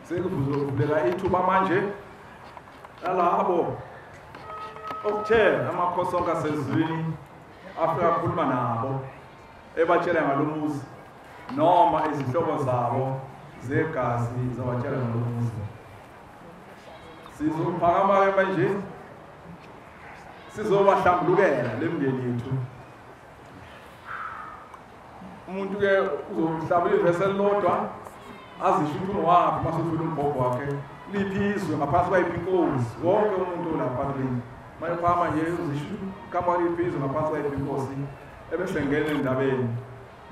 Sekuvulela ithuba manje alabo okuthe amakhosi onke asezweni afika ukukhuluma nabo ebatshela ngalomuzi noma izihlobo zabo zegazi zabatshela ngalomuzi. Sizophakama ke manje sizobahlambulukela lemndeni yethu. Umuntu ke uzohlabula ivesi elilodwa azisho ukuthi ungowaphi masufuna umbhobho wakhe liphizwe ngaphansi kwayiphi inkosi. Wonke umuntu lapha kuleni mayephama nje uzisho kama liphizwe ngaphansi kwayiphi inkosi ebese ngene endabeni.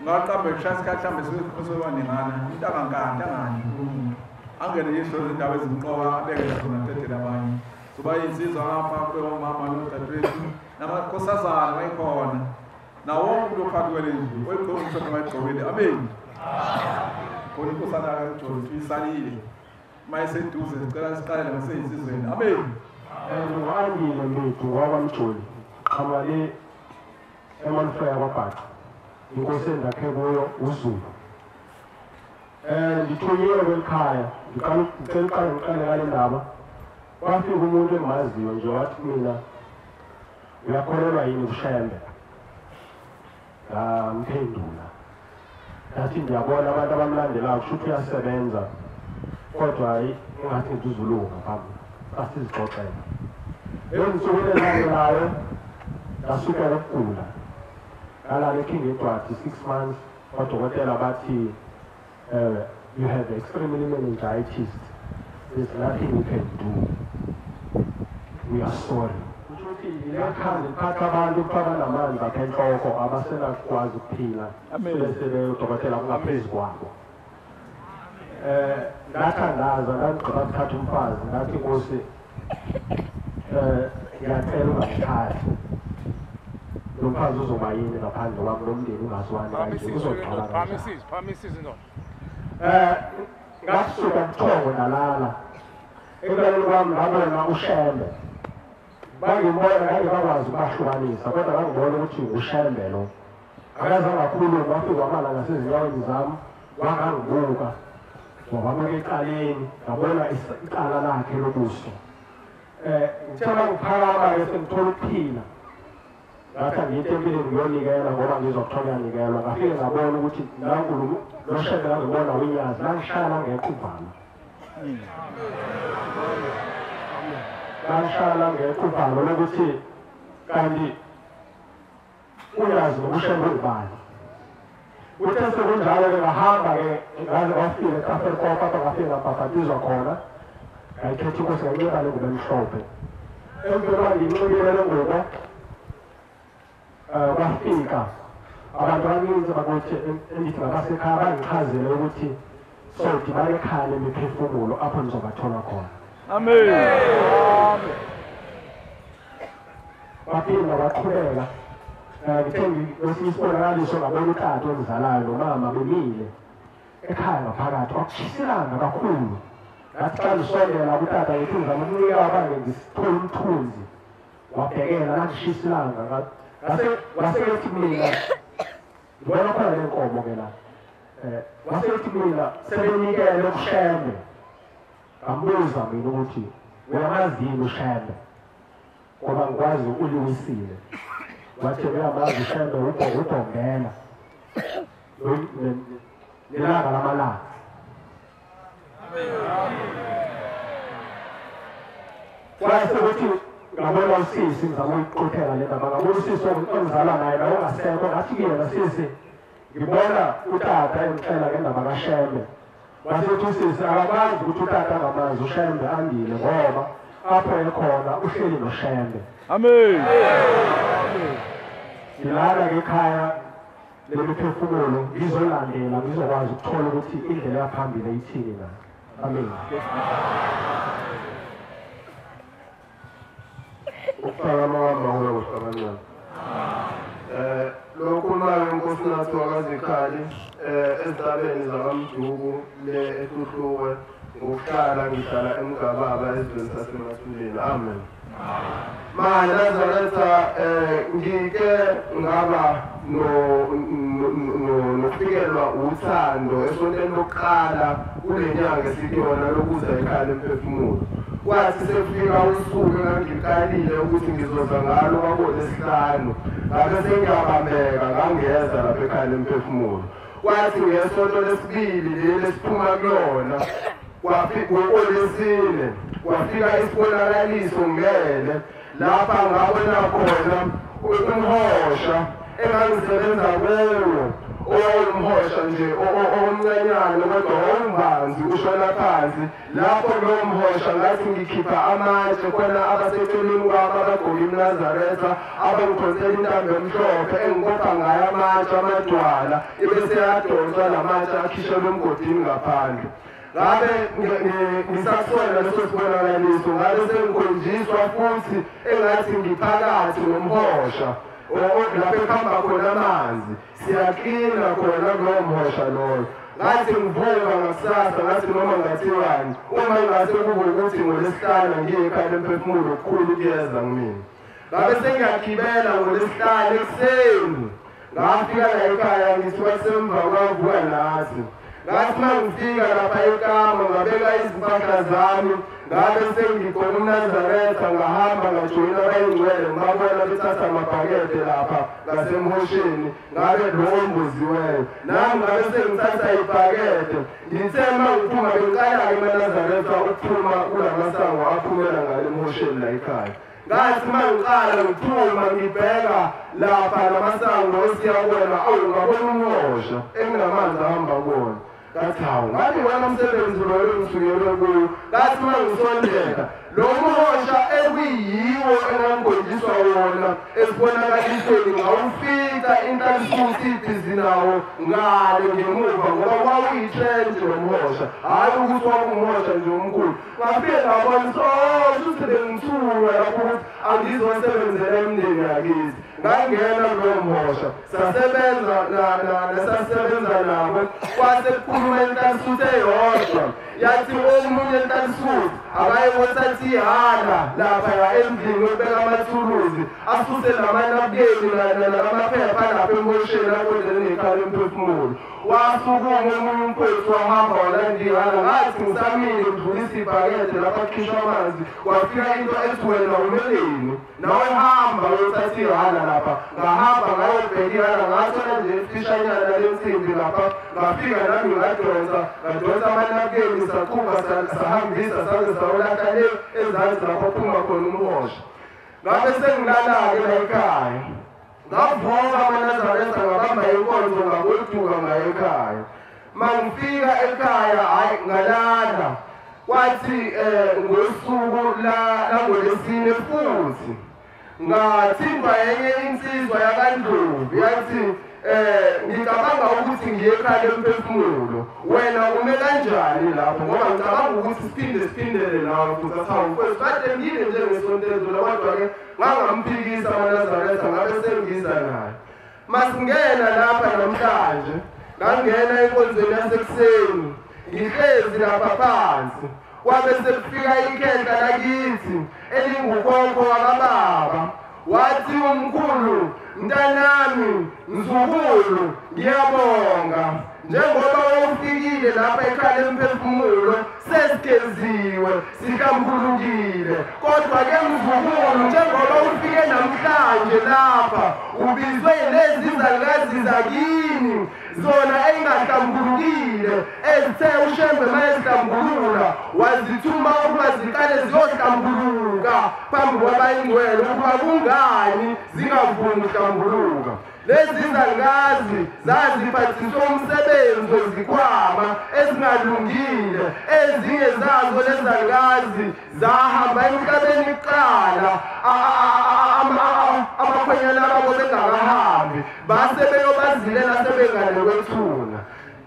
Ngaqambe kushaya isikhathi mhlambe sizobaningana umuntu angangani umuntu angene yisho izindaba ezimqoka abekele khona tetela abanye kuba insizwa ngapha kwemama nodadewethu namakhosazana bayikhona nawo umuntu phakathi kwelendlu oyigqoka umhlophe bayigqokile. Amen. Khona inkosana kaJohn isalile mayeseduze sicela siqale ngaseyisizweni. Amen. Ngiyangile mlethu wakwaMjoli qhamale emanfaya kwabhaca inkosi endakhe kuyo uZulu. Ngithunyelwe kwelikhaya ngicela ngale ndaba kwafika umuntu engimaziyo nje wathi mina uyakholelwa yini kushembe. Ngamphendula ngathi ngiyabona abantu abamlandelayo kusho ukuthi uyasebenza kodwa hayi engathi ngizulunga phambili asizixoxela. Ensukwini ezilandelayo ngasuka ukugula ngalala eKing Edward 6 months. Odokotela bathi you have extremely meningitis. There's nothing you can do. We are sorry. Iyakhanda iphatha abantu ukufaka namanzi apha enhloko abasenakwazi ukuphila bese udokotela kungaphezu kwabo. Ndathandaza ndagqiba ukuthatha umfazi ngathi Nkosi ngiyacela ungangithathi. Lo mfazi uzoba yini ngaphandle kwami nomndeni ungaziwani kanje uzogqala. Promises no. Ngasuka kuthongo nalala ekuleni kwami ngabona uShembe. Bangibona ngeke bakwazi ukubahlukanisa kodwa ngangibona ukuthi uShembe lo akaze ngakhuluma wafika wamala ngasezinyaweni zami wangangibuka wabameka eqaleni ngabona icala lakhe lobuso. Ngithola ukuphakama-ke sengithola ukuphila ngathi angiye etempileni ngiyonikela ngoba ngizokuthola uyanikelwa. Ngafike ngabona ukuthi nankulu lo Shembe ngangibona winyazi langishaya langekho uvalo. Langishaya langekho uvalo lokuthi kanti uyazi nokuShembe ubani. Uthe sekunjalo-ke ngahamba-ke ngaze kwafika eKaferkopa apha ngafike ngabhabhatizwa khona ngayikhetha inkosi ngayinxiba le ngubo emhlophe. Emveni koba ngiyinxibile le ngubo kwafika abantu abaninzi bakuthi endithi ngabasekhaya bangichazele ukuthi sodibana ekhaya lemiphefumulo apho ndizobathola khona. Amen. Baphinda baqhubeka ngithe ngesinye isibonakaliso ngabona utata ongizalayo nomama bemile ekhaya ngaphakathi kwakushiselanga kakhulu. Ngathi xa ndisondela kutata ngithi ngizama ukunika abanye ngisithole umthunzi wabhekela langishiselanga wasethi mina ngibona khona le nkomo-ke la wasethi mina sebenikele uShembe. Ngambuza mina ukuthi uyamazi yini uShembe ngoba ngikwazi uliwisile. Wathi uyamazi uShembe ubhongela nelanga lamalanga. Kwase ukuthi ngabona usisi ngizama ukuqhuthela le ndaba ngabona usisi ongizala naye naye ongasekho ngathi kuyena sisi ngibona utata engixela ngendaba kaShembe. Wasethi usisi akakwazi ukuthi utata angamazi uShembe andile ngoba apho ekhona uhleli noShembe. Amen. Ngilala-ke ekhaya lemiphefumulo ngizolandela ngizokwazi ukuthola ukuthi indlela yaphambili ithini na. Amen. Ukuphakama kwamaholo kuhlabanyana. Lokhu nayo inkosi nathi wakaZikhali ezintabeni zakaMduku le eTuhluwe ngokuhlala ngihlala eMgababa ezweni saseMathuleni. Amen. Manje Nazaretha ngike ngaba nokufikelwa uthando esontweni lokuqala kule nyanga esikuyona lokuza ekhaya lemphefumulo. Kwathi sekufika usuku engangikalile ukuthi ngizoza ngalo kwaBolesihlanu, ngabe sengiyabambeka ngangeza lapha ekhaya lemphefumulo. Kwathi ngesonto lesibili leli esiphuma kulona ngoLwesine kwafika isibonakaliso ngele lapha ngabona khona umhosha engangisebenza kuwo owayemhosha nje omncanyane kodwa owumbanzi ushona phansi. Lapho lowo mhosha ngathi ngikhipha amatshe khona abaseceleni kwami abagqoke imNazaretha abangikhonsela intambo emhlophe engikopha ngayo amatshe amadwala ebese yadonswa lamatshe akhishelwe emgodini ngaphandle. Ngabe ngisasola leso sibonakaliso ngabe sengikhonjiswa futhi engathi ngiphakathi nomhosha lapho ekuhamba khona amanzi siyaqina khona kulowo mhosha loyo. Ngathi ngivuka ngakusasa ngathi noma ngathiwani uma ngase kube ukuthi ngoLesihlanu ngiye ekhaya lemphefumulo okukhulu kuyeza kumina. Ngabe sengiyagibela ngoLesihlanu ekuseni ngafika la ekhaya ngithiwa semva kwavuka nathi. Ngathi uma ngifika lapha ekama ngabeka izimpahla zami ngabe sengikhona umNazaretha ngahamba ngajoyina abayingcwele ngibabona bethatha amabhakede lapha ngasemhosheni ngabe lowo mbuziweyo nami ngabe sengithatha ibhakede ngithe uma ngiphuma bengiqala-ke eMnazaretha ukuphuma kulamasango aphumela ngale emhosheni la ekhaya. Ngathi uma ngiqala ngiphuma ngibheka lapha lamasango esiyabona ngabona umhosha enginamanzi ahamba kuwona. Ngathi hawu ngathi wena umsebenzi loyo ngisukelwe kuwo. Ngathi uma ngisondela lo mhosha ekuyiwo engangikhonjiswa wona esibonakalisweni ngawufika inhlansifuthi ibhizi nawo ngale ngemuva ngoba kwakuyitrench lo mhosha hhayi ukuthi wawumhosha nje omkhulu. Ngafike ngabona shuthi bengithuka lapho ukuthi angizosebenzela imindeni yakithi. Ngangena kulowo mhosha sasebenza sasebenza nabo kwase kukhuluma inhlansifuthi eyodwa yathi omunye inhlansifuthi akayekothathi ihhala lapha endlini obeka amathuluzi asuse namanabukeni namaphepha lapha emhosheni akwenzele nekhaya lemphefumulo. Wasukuma omunye umfowethu wahamba walandihala ngathi ngisamile ngidlulisa ibhakede lapha kukhishwa amanzi kwafika into ethi wena umeleni nawe hamba uyothatha ihhala lapha. Ngahamba ngayobheka ihhala ngathola nje ifishanyana lensimbi lapha ngafika nami ngadonsa amanabukeni saqhuba sahambisa saze sawolahla le ezansi lapho phuma khona umhosha. Ngabe sengilala-ke la ekhaya ngavuka amaNazaretha ngabamba inkonzo ngakwethuka ngayo ekhaya. Mangifika ekhaya hhayi ngalala kwathi ngosuku langoLesine futhi ngathindwa enye insizwa yakaNdlovu yathi ngicabanga ukuthi ngiye ekhaya lemphefumulo wena ume kanjani lapho ngoba ngicabanga ukuthi siphindele nawe futhi asawu mfowethu kade ngile njengesonto ezula kodwa-ke ngangamphikisa amaNazaretha ngabe sengiza naye. Masingena lapha namhlanje ngangena enkonzweni yasekuseni ngihlezi lapha phansi kwabe sekufika ikhehla lakithi elingukhokho wakababa. Wathi umkhulu mntanami mzukulu ngiyabonga njengoba wawufikile lapha ekhaya lemphefumulo sesigeziwe sihlambulukile kodwa-ke mzukulu njengoba ufike namhlanje lapha ubizwe lezi izalukazi zakini zona engahlambulukile ezithe ushembe uma ezihlambulula wazithuma ukuba ziqale ziyohlambuluka phambi kwabayingcwele ukuba kungani zingavumi ukuhlambuluka. Lezi izalukazi zaziphathiswe umsebenzi wezikhwama ezingalungile. Ezinye zazo lezi zalukazi zahamba emhlabeni kuqala amakhwenyana babo bengakahambi base beyobazilela sebengale kwethuna.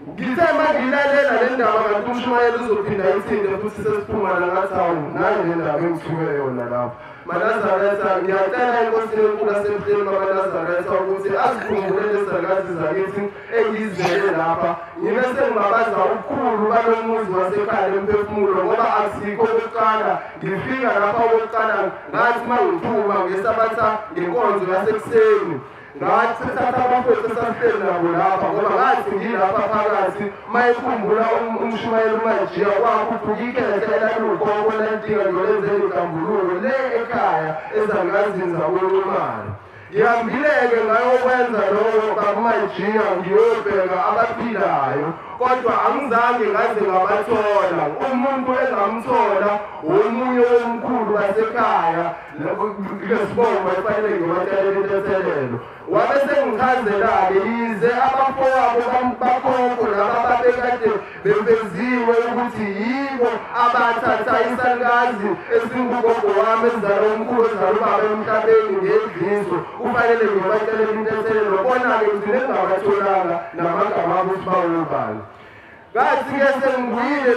Ngithe mangilalela le ndaba ngathi uMshumayeli uzophinda ithinte futhi sesiphuma la ngathi hawu nayo le ndaba engithuke yona lapho. maNazaretha ngiyacela iNkosi enkulu yasemhleni maNazaretha ukuthi azikhumbule lezi zalukazi zakithi engizele lapha. Yime sengibabaza ubukhulu balomuzi wasekhaya lemphefumulo ngoba asikho okokuqala ngifika lapha okokuqala ngathi uma ngiphuma ngesabatha ngenkonzo yasekuseni ngathi thatha abafowethu esasiteni nabo lapha ngoba ngathi ngilapha phakathi mayekhumbula umshumayeli umajiya wakhuphuka ikhethe elalukhokho lentinga ngolenzela ihlambuluko le ekhaya ezangazinza kolumali ngihambile-ke ngayokwenza lokho kakumajiya ngiyobheka abaphilayo kodwa angizange ngaze ngabathola umuntu engamthola omunye womkhulu wasekhaya lesibongo efanele ngibatshelele intethelelo wabe sengichazela-ke yize abafowabo bakhokho laba babekade befeziwe ukuthi yibo abathatha isalukazi esingugogo wami ezizala omkhulu ezizala ubaba emhlabeni ngendliso kufanele ngibatshelele intethelelo bona-ke ngizine ngingabatholanga namagama abo ukuthi bawobani ngathi-ke sengibuyile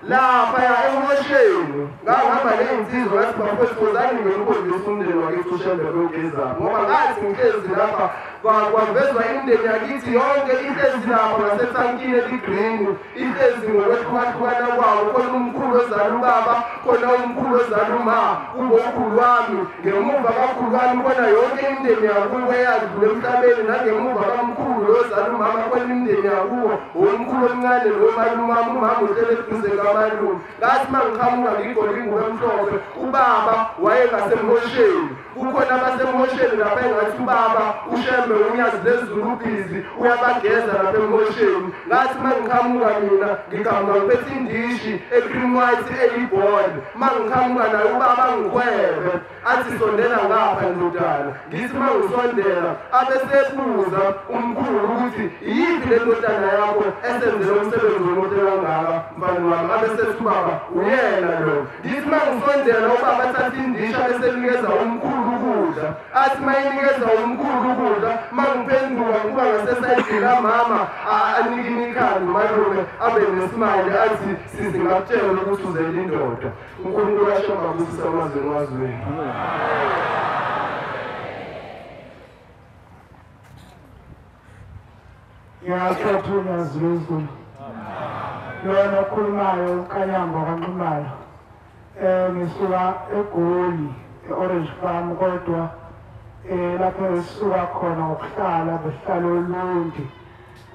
laphaya eMosheni ngahamba ney'nsizwa ngathi bafowethu wozani ngimkhombisa umndeni wakithi uShembe Logezapho ngoba ngathi ngihlezi lapha kwavezwa imindeni yakithi yonke ihlezi lapho ngasetankini eligreen ihlezi ngokwehlukahlukana kwawo khona umkhulu ozala ubaba khona umkhulu ozala uma kube ukhulu wami ngemuva kakhulu wami khona yonke imindeni yakubo eyadlule emhlabeni nangemuva kamkhulu ozala umama khona imindeni yakubo omkhulu omncane nomalumama umama uhlele eduze kamalume ngathi uma ngiqhamuka ngigqoke ingubo emhlophe ubaba wayengaseMosheni kukhona abaseMosheni lapha engathi ubaba uShembe unyazi lezulu ubhizi uyabageza lapha eMosheni ngathi uma ngiqhamuka mina ngiqhamuka ngiphethe indishi e-cream white eyibholi uma ngiqhamuka naye ubaba ngikhwebe athi sondela ngapha ndodana ngithi uma ngisondela abesebuza umkhulu ukuthi yiphi le ndodana yakho esenzela umsebenzi womuntu kangaka mfana wami abesethi ubaba uyena lo ngithi uma ngisondela ubaba athatha indishi abesenikeza umkhulu ukudla athi uma inikeza umkhulu ukudla uma ngiphenduka kuba ngasesayidini kamama anike imikhandi malume abe nesimali athi sizingakutshela ukuthi uzele indoda uNkulunkulu ashamba busisa amazweni wazweni ngiyakhethunya zizulu lona okhulumayo uKanyambo kaNqumayo ngisuka eGoli e-Orange Farm kodwa lapho esisuka khona ngokuhlala besihlalo olundi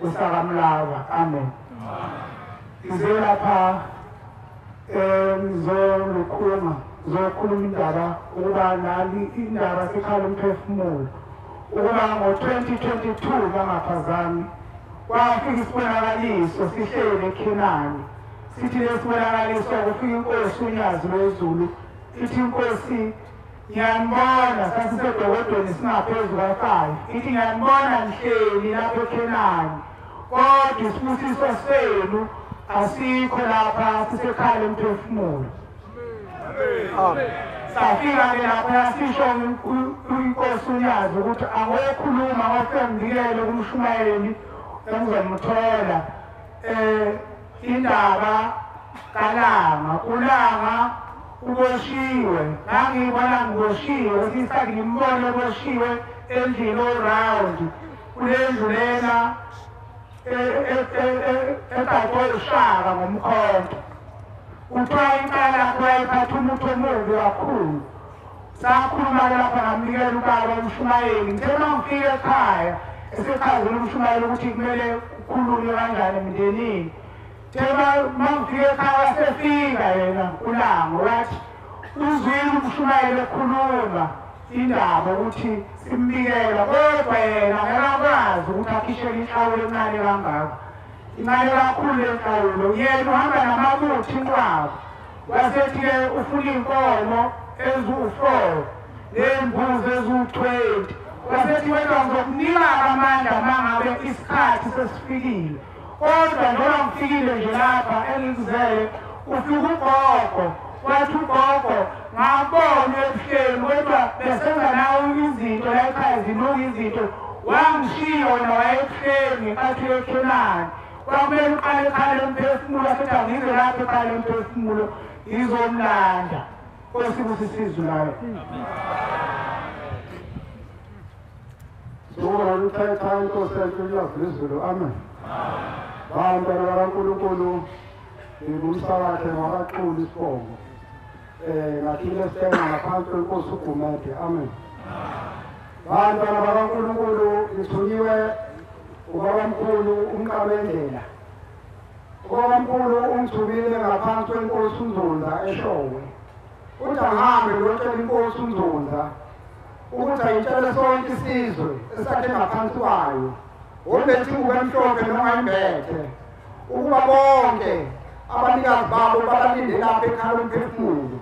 uSakamlaba amen ize lapha zokhuluma indaba ukuba nali indaba sekhala umphefumulo ukuba ngo-2022 bangaphazami kwafika isibonakaliso sihlele eKhenani sithi lesibonakaliso kufika inkosi unyazi lwezulu ithi inkosi ngiyanibona sasisedokodweni singaphezu ka-5 ithi ngiyanibona nihleli lapho eKhenani kodwa isibusiso senu asikho lapha sisekhala emphefumulo safika-ke lapha yasisho inkosi unyazi ukuthi angokhuluma ngofembikele kumshumayeli engizomthola indaba kalanga ulanga uboshiwe ngangibona ngiboshiwe sisake ngimbone uboshiwe endlini o-round kule ndlu lena egadwe ushaka ngomkhonto kuthiwa inkala yakho yayiphatha umuntu omubi kakhulu sakhuluma-ke lapha ngamnikela ubaba umshumayeli ngithe uma ngifike ekhaya esechazela umshumayeli ukuthi kumele kukhulunywe kanjani emndenini uma ngifike ekhaya sefika yena uLanga wathi uzwile umshumayeli ekhuluma indaba ukuthi simbikela kodwa yena ngekakwazi ukuthi akhishele inhlawulo encane kangako incane kakhulu le nhlawulo yena uhamba namabuthi inqwabo wasethi-ke ufuna iy'nkomo eziwu-4 ney'mbuzi eziwu-20 wasethi wena ngizokunika amandla uma ngabe isikhathi sesifikile kodwa njengoba ngifikile nje lapha engikuzele ufika ugogo wathi ugogo ngabona ebuhleni kodwa besenza nawo izinto la ekhaya zinuka izinto wangishiya wona wayebuhleni ngenkathi yeKhenani kwakumele uqale ekhaya emphefumulo asethi angize lapho ekhaya emphefumulo ngizomlanda kosikuthi sizulayo Sura uthetha inkosi yaphezulu amen bantwana bakaNkulunkulu ngumsa wakhe ngabaqulu isibongo ngathile sithenga ngaphansi kwenkosi uGumede amen bantwana bakaNkulunkulu ngithunyiwe ubabamkhulu uMqabendlela. Ubabamkhulu ungithumile ngaphansi kwenkosi uNzunza eShowe uthi angihambe ngiyotshela inkosi uNzunza ukuthi ayitshele sonke isizwe esakhe ngaphansi kwayo ubethi ingubo emhlophe noma imbethe ukuba bonke abanikazi babo babalinde lapha ekhaya lomphefumulo.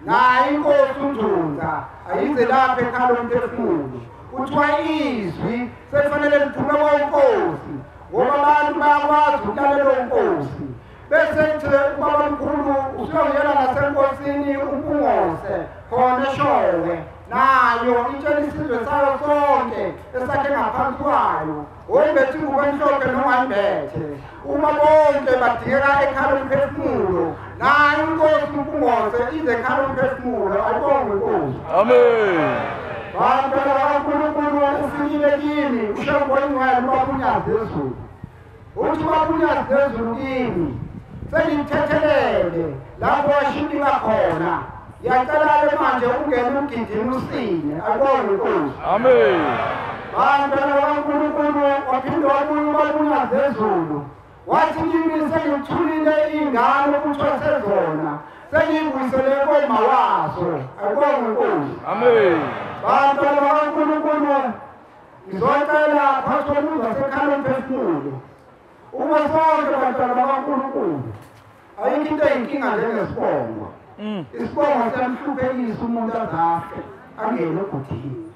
Naye inkosi uNzunza ayize lapha ekhaya lomphefumulo kuthiwa izwi selifanele liphume kwenkosi ngoba abantu bayakwazi ukulalela inkosi. Bese nje ubabamkhulu usuyongena nasenkosini uMpungose khona eShowe nayo itshela isizwe sayo sonke esakhe ngaphansi kwayo oyibethi ingubo emhlophe noma imbethe uma bonke badingeka ekhaya lomphefumulo nayo inkosi uMpungose ize ekhaya lomphefumulo. Ayibonge inkosi. Amen. Bantwana bakaNkulunkulu ufikile kimi uShembe oyingcwele ubabunyazi ezulu uthi ubabunyazi ezulu kimi sengimthethelele lapho washilika khona yacala-ke manje ungene ugidini usine. Ayibonge inkosi. Amen. Bantwana bakaNkulunkulu waphinde wabuya ubabunyazi ezulu wathi kimi sengimthulile ingane kuthiwa sezona sengiyibuyisele koyima waso. Ayibonge inkosi. Amen. Bantwana bakaNkulunkulu ngizocela phakathi komuzi wasekhaya lomphefumulo uma sonke bantwana bakaNkulunkulu ayikho into eyinkinga njengesibongo. Isibongo siyamhluphekisa umuntu azafe angene egudini.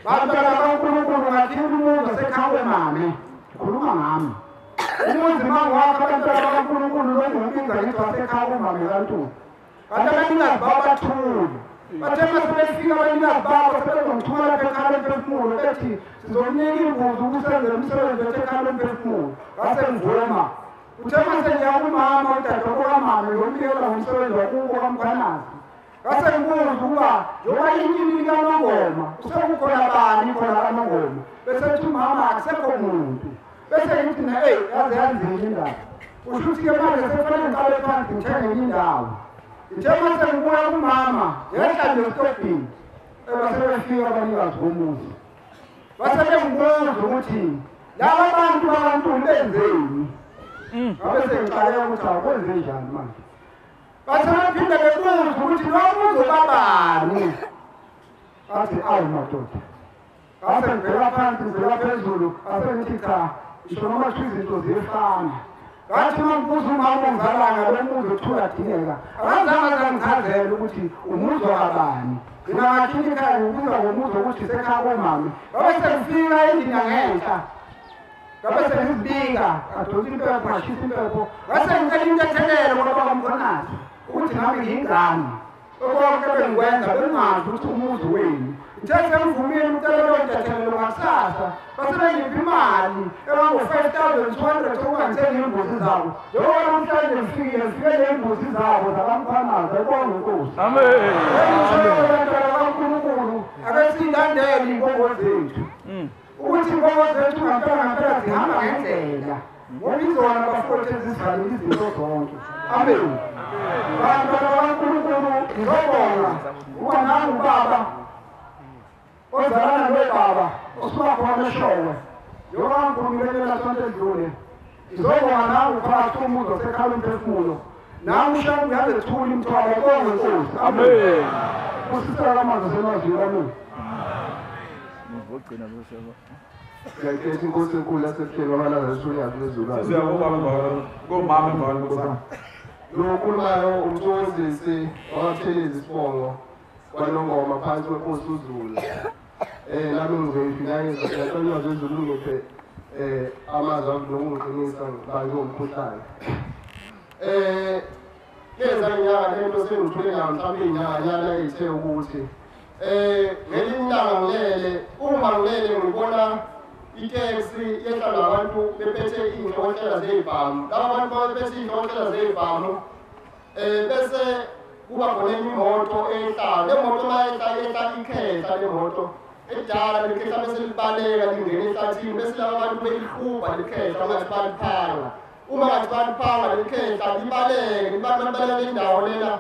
Bantwana bakaNkulunkulu ngathini umuzi wasekhaya kwemame khuluma ngami umuzi mangwakho abantwana bakaNkulunkulu longumpinza ngithi wasekhaya kwemame kaNtuli kanti abanikazi babo bathule bathe masebefika abanikazi babo sebezongithuma lapha ekhaya lomphefumulo bethi sizomnika imbuzi ukusenzela umsebenzi wethu ekhaya lomphefumulo. Ngase ngivuma uthe masengiya kumama udadewabo kamama ngiyomnikela ngomsebenzi wakubo kaMkhwanazi. Ngase ngibuza ukuba njengoba inkini likaNongoma usekukhona bani khona kaNongoma bese ethi umama akusekho muntu bese ngithi yaze yanzini indaba usho ukuthi-ke manje sekufanele ngiqale phansi ngithenge enye indawo. Ngithe mase ngibuya kumama yehla nje esitobhini basebefika abanikazi bomuzi base bengibuza ukuthi laba bantu bakaNtuli benzeni. Ngabe sengiqale ukuthi akwenze njani manje base baphinde bebuza ukuthi lo muzi babani. Athi awu madoda ngase ngibheka phansi ngibheka phezulu ase ngithi cha isho noma kuthiwa izinto ziyefana. Ngathi uma ngibuza umama ongizalanga lo muzi othuka adingeka akazange zangichazela ukuthi umuzi wakabani. Mina ngathini ekhaya ngibuza ngomuzi ukuthi sekhaya komama ngabe sengifika endlini yangenhla ngabe sengizibika adonsa impepho ngashisa impepho ngase ngicela intethelelo ngoba bakamKhonazi ukuthi nami ngiyingane konke bengikwenza bengazi ukuthi umuzi wenu. Ngithe sengivumile ukucela leyo ntethelelo ngakusasa base bengipha imali ebangu-5,200 ukuba ngithenge iy'mbuzi zabo njengoba namhlanje ngifike ney'mbuzi zabo zakamKhonazi. Ayibonge inkosi. Amen. Bantwana bakaNkulunkulu ake siyilandele iy'mbongo zethu ukuthi iy'mbongo zethu ngampela zihamba ngendlela ngoba izona bafowethu ezizivalile izinto zonke. Amen. Bantwana bakaNkulunkulu ngizobonga ukuba nami ubaba ozalana nobaba osuka khona eShowe njengoba ngikhulumilelela sonke edlule ngizobonga nawe phakathi komuzi wasekhaya lomphefumulo nawe uShembe uyaze thula imithwalo. Ayibonge inkosi. Amen. Usisela kamanzi asemazwini. Amen. Ngogcina bese Ngiyayithetha inkosi enkulu yasebuhleni wamalanga eshunyaka lezulu. Siyabonga komama emvalo nkosana. Lo okhulumayo umsebenzisi wakathelezi isibongo kwaNongoma phansi kwenkosi uZulu. Nami ngizoyifinanyeza ngiyaqonywa zezulu ngiphe amazwi nokungiqinisa bange umkhuhlane. Leza inyanga lento sengithule nayo mhlawumbe inyanganyana eyithe ukuthi ngelinye ilanga ngilele uma ngilele ngibona iteksi yehla nabantu bephethe iy'nhlokotshela zey'bhamu. Laba bantu baphethe iy'nhlokotshela zey'bhamu bese kuba khona enye imoto ehlayo. Le moto uma ehla ikhehla le moto edala likhehla bese libaleka lingena ehlathini bese laba bantu belihuba likhehla ngathi baliphanga. Uma ngathi baliphanga likhehla libaleke libaleka indawo lena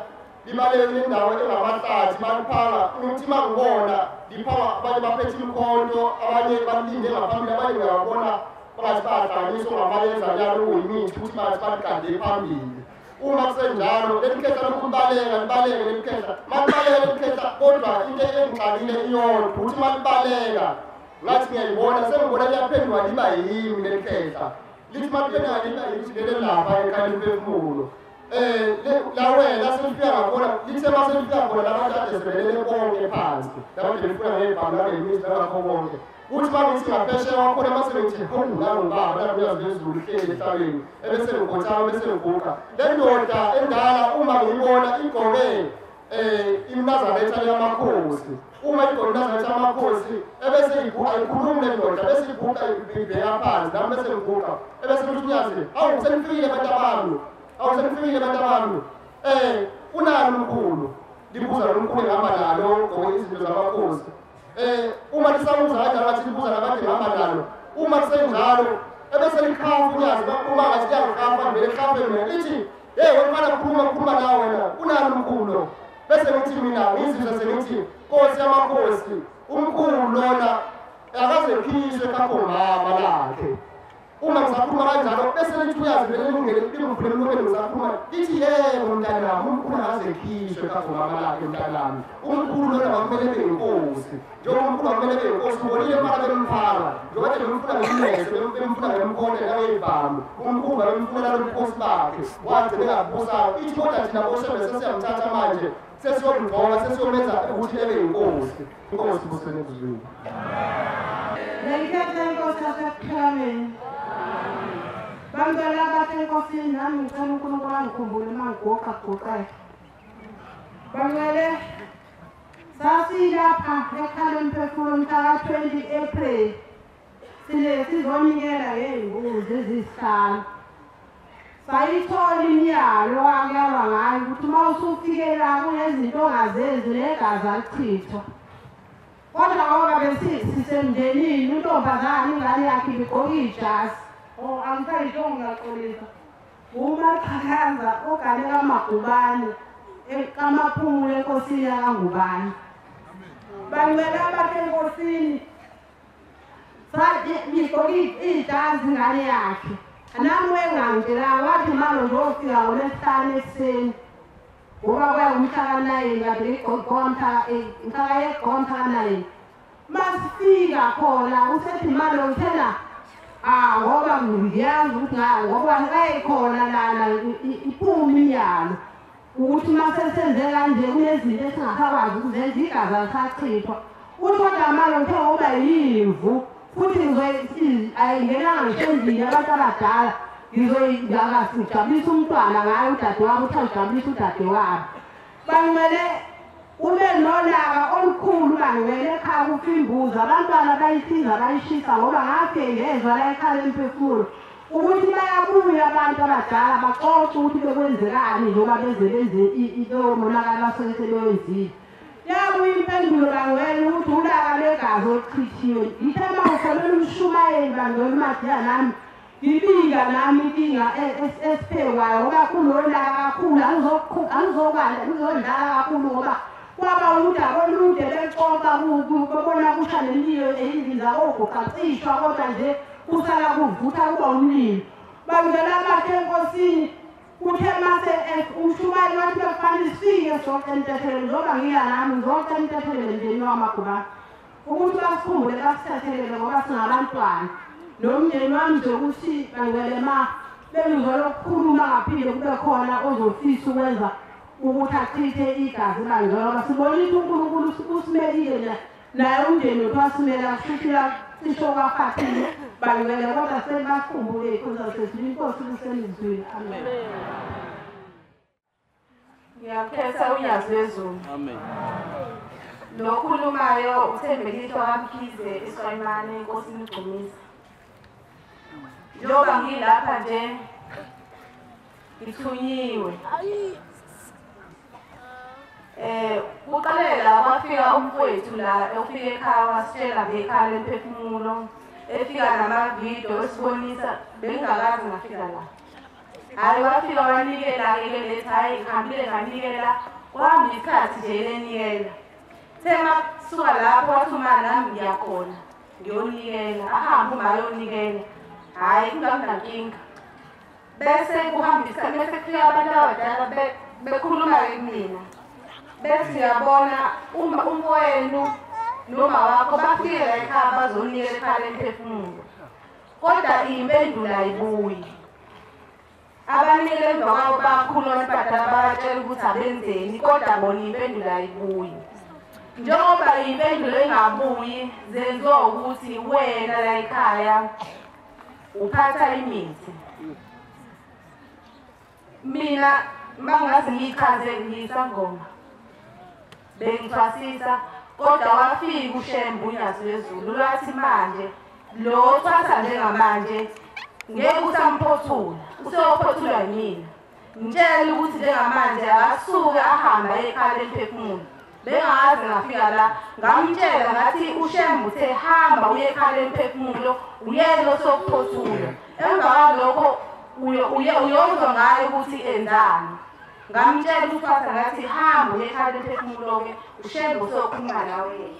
libaleke indawo engamahlathi baliphanga ukuthi mangibona liphanga abanye baphethe imkhonto abanye balinde ngaphambili abanye ngiyabona bathi bahlanganiswa ngamayeza yalo kuyimithi ukuthi bathi baligade phambili uma kusenjalo lelikhehla lokubaleka libaleke lelikhehla malibaleka lelikhehla kodwa into engixakile iyodwa ukuthi malibaleka ngathi ngiyayibona sengibona liyaphendula liba yimi lelikhehla lithi maliphendula liba yimi leli lapha ekhaya umphefumulo lawena selifika ngakhona lithe maselifika khona labantu ade sibelele bonke phansi labantu befuna ngebhanga ngemisi ngakho bonke uthi mangithi ngaphesheya wakhona masengithi ngubaba lakuyazi lezulu ihleli ehlabeni ebese ngikhothama bese ngiguqa le ndoda endala uma ngiyibona igqoke imnazaretha yamakhosi uma igqoke imnazaretha yamakhosi ebese ikhuluma le ndoda bese iguqa ibheka phansi nami bese ngiguqa ebese ngithi unyazi awu senifikile abantu abami awusenifikile abantu abami unalo umkhulu libuza lo mkhulu ngihamba nalo ngoba izinto zamakhosi uma lisabuza kanjalo ngathi libuza nabantu ngihamba nalo uma kusenjalo ebese likhafa unyazi uma ngathi liyangikhafa vele likhafe mina lithi hey wena khuluma nawe wena unalo umkhulu bese ngithi mina ngizizwe sengithi Nkosi yamakhosi umkhulu lona akaze khishwe kakho mama lakhe uma ngisakhuluma kanjalo bese lithi uyazi vele lingene lingivulele umlomo ngisakhuluma lithi yebo mntanami umkhulu akaze khishwe kakho mama lakhe mntanami umkhulu lona bamele benkosi njengoba umkhulu bamele benkosi ubonile mara bemphaka njengoba bemfuna ngemnese bemfuna ngemkhonto ngayibhamu umkhulu bemfuna lomkhosi bakhe wathi bengabusa ithi kodwa thina boshebe sesiyamthatha manje sesiyomgqoka sesiyomenza ukuthi ebe inkosi inkosi busene ezweni Ngikhethela inkosi yasePhilameni. Bangela bathi enkosini nami ngicela uNkulunkulu angikhumbule mangigoqa. Bangele sasilapha ekhaya emphefumulo mhla ka-20 April. Sizonikela ngey'mbuzi eziyisihlanu. Sayithola imiyalo akuyalwa ngayo ukuthi uma usufike la kunezinto ongazenzi negazi alichithwa. Kodwa ngoba besisemndenini untombazane ingane yakhe ibigqoke ijazi angisayitshongo ngaxolisa uMaqhakanza ogane kaMagubane kamaphumulo enkosini yakangubane bangcela abathe enkosini sathi ngigqoke ijazi ingane yakhe nami wengangitshela wathi malo ngiyofika ngoLwesihlanu ekuseni ngoba kwayumhla ka-9 kade ngigqoka ka-9 masifika khona usethi malo ngithena ngoba ngiyazi ukuthi ngoba ngayikhona lana iphuma imiyalo ukuthi masesenze kanje kunezinto esingasakwazi ukuzenza igazi alisachithwa uthi kodwa malo ngithe ngoba yimvu futhi ayingenanga ngisendlini abantu abadala ngizojabulisa umntwana ngayo udade wabo uthi awujabulisa udade wabo bangcele ube nolaka olukhulu bangcele ekhaya kufa imbuzi abantwana bayisiza bayishisa ngoba ngaphe ngezwa la ekhaya emphefumulo ukuthi bayabuya abantu abadala baxoxe ukuthi bekwenzekani njengoba beze benze leyo monakalo asebewenzile yabuya impendulo bangcele ukuthi ulaka lwegazi oluchithiwe ngithe uma ufonela umshumayeli bangcele uMadiya nami ngibika nami inkinga esiphekwayo ngoba kulolaka kakhulu angizondlala kakhulu ngoba kwaba udaba olude becoba kubona kusha nemililo eyindlini zakogoqa cishwa kodwa nje kusala kuvutha kuba umlilo bangela abathe enkosini kuthe mase umshumayeli wathi bekufanele sifike sonke emthetheleni njengoba ngiya nami zonke emthetheleni mndeni waMagubane ukuthi basikhumbule basithethelele ngoba singabantwana nomndeni wami nje ukuthi bangele bengizolo ukukhuluma ngaphinde kube khona ozofisa ukwenza ukuthi achithe igazi bangela ngoba sibonile uNkulunkulu usimelile naye umndeni wethu wasimela kushuthila sisho kaFathile bangela kodwa sebasikhumbule ikhonza sesibili inkosi kusenizwini amen. Ngiyakhetha uNyazi wezulu. Amen. Nokhulumayo uThembelihle kaMkhize eSwayimane enkosini uGcumisa. Njengoba ngilapha nje ngithunyiwe. Kuqalela kwafika umfowethu la ufike ekhaya wasitshela ngekhaya emphefumulo efika namavidiyo esibonisa bengingakazi ngafika la. Hayi wafika wanikela ke lethi hayi ngihambile nganikela kwahamba isikhathi nje enikela thema suka lapho wathi uma nami ngiyakhona ngiyonikela ahamba uma yonikela hayi kungankinga bese kuhamba isikhathi bese kufika abantu abadala bekhuluma kumina bese yabona uma umwenu noma wakho bafike la ekhaya bazonikela ekhaya emphefumulo kodwa impendulo ayibuyi abanikele emva kwabo bakhuluma abadala bayatshela ukuthi abenzeni kodwa bona impendulo ayibuyi njengoba impendulo engabuyi zenziwa ukuthi wena la ekhaya uphatha imithi mina mangazi ngichaze ngisangoma bengithwasisa kodwa wafika uShembe uNyazi wezulu lwathi manje lo thwasa njengamanje ngeke usamphothula useyophothulwa yimina ngitshela ukuthi njengamanje akasuke ahamba ekhaya emphefumulo bengazi ngafika la ngamtshela ngathi uShembe uthe hamba uye ekhaya emphefumulo uyelo sokuphothula emva kwalokho uyozwa ngayo ukuthi enzani ngamtshela uthwasa ngathi hamba uye ekhaya emphefumulo-ke uShembe usokhuluma nawe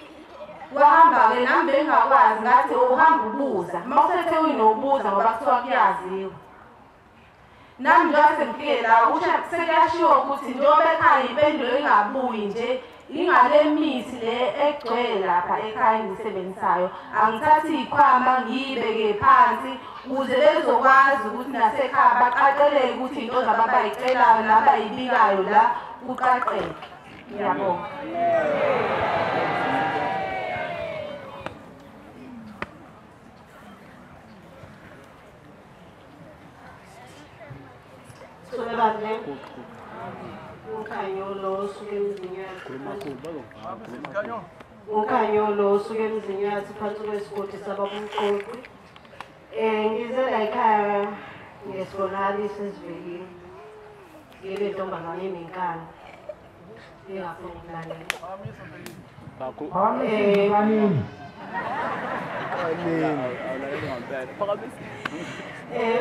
wahamba-ke nami bengakwazi ngathi uhamba ubuza uma usethe uyinobuza ngoba kuthiwa kuyaziwa nami njengoba sengifike la sekuyashiwo ukuthi njengoba ekhaya impendulo ingabuyi nje ingale mithi le egcwele lapha ekhaya engisebenzisayo angithathi ikhwama ngiyibeke phansi ukuze bezokwazi ukuthi nasekhaya baqaqeleke ukuthi into zabo abayicelayo nabayibikayo la kuqaqeke. Ngiyabonga. Ukhanyolo osuke emzini yathi phansi kwesigodi sababumqoqi. Ngize la ekhaya ngesibonakaliso esivelile. Ngile ntombazane enenkani. Engafuni ukulalela.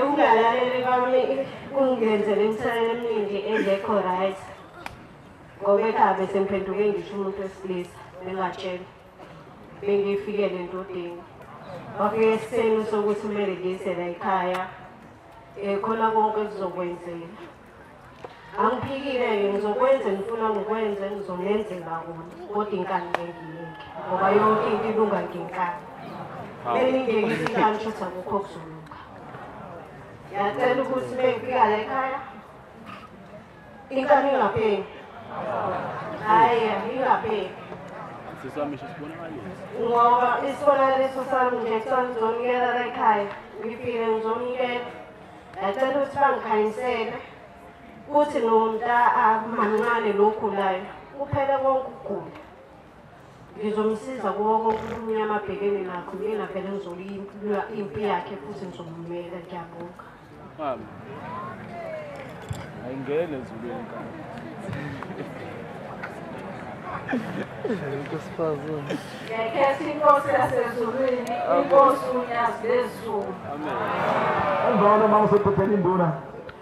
Ukungalaleli kwami kungenzela imithelela eminingi engekho right ngoba ekhaya besemphenduke ngisho umuntu wesilisa bengatshela bengifikele entodeni wafike esiseni sokuthi kumele ngiyise la ekhaya khona konke kuzokwenzela angiphikile-ke ngizokwenza ngifuna ngikwenze ngizomenzela kona kodwa inkani ngengiyeke ngoba yonke into ilunga ngenkani beningekise inkani shuthi akukho kuzoluka ngiyacela ukuthi bengifika la ekhaya inkani ingapheli hayi ingapheli ngoba isibonakaliso sami nje kuthiwa ngizonikela la ekhaya ngifike ngizonikela ngiyacela ukuthi bangikhanyisele kuthi nomntamancane lokhulayo kuphele konke ukugula ngizomsiza kuwo konke umnyama abhekene nakho mina phela ngizoliyimplwa impi yakhe futhi ngizomumela. Ngiyabonga. Ayingene ezulwini kahle. Ngiyakhetha inkosi yasezulwini, inkosi uNyazi wezulu. Amen. Emvana mama usephepheni induna.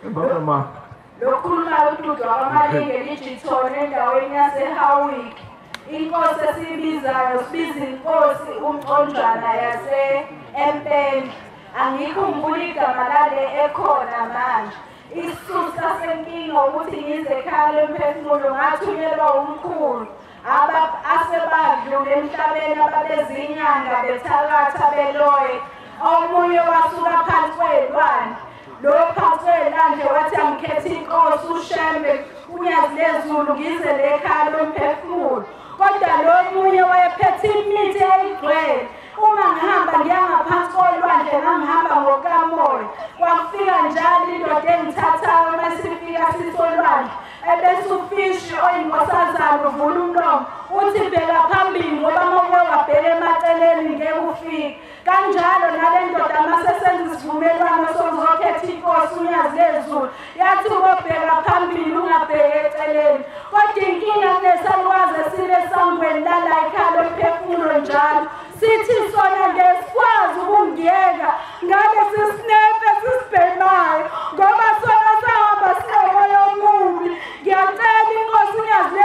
Emvana mama. Lokhulumayo uDudu wamalinge lijithone endaweni yaseHowick. Inkosi esiyibizayo sibiza inkosi uMconjwana yase-Empenge. Angikhumbuli igama lale ekhona manje. Isisusa sasenkinga ukuthi ngize ekhaya lomphefumulo ngathunyelwa umkhulu. Asebadlule emhlabeni ababezinyanga bethakatha beloye. Omunye wasuka phansi kwey'lwane. Lo phansi kwey'lwandle wathi angikhethe inkosi uShembe uNyazi wezulu ngize le ekhaya lomphefumulo. Kodwa lo munye wayephethe imithi eyigcwele. Uma ngihamba ngiya ngaphansi kolwandle ngangihamba ngokamoya. Kwafika njalo indoda engithathayo uma sifika sisolwandle. Ebese ufishi oyinkosazana uvula umlomo uthi bheka phambili ngoba uma uke wabheka emaceleni ngeke ufike. Kanjalo nale ndoda masesenza isivumelwano sokuzokhetha inkosi uNyazi wezulu yathi ubheka phambili ungabheki eceleni. Kodwa inkinga kunesalukwazi esile esangweni lala ekhaya lomphefumulo njalo sithi sona ngesikwazi ukungiyeka ngabe sisinepe sisibhemayo ngoba sona sahamba sinomoya omubi. Ngiyacela inkosi uNyazi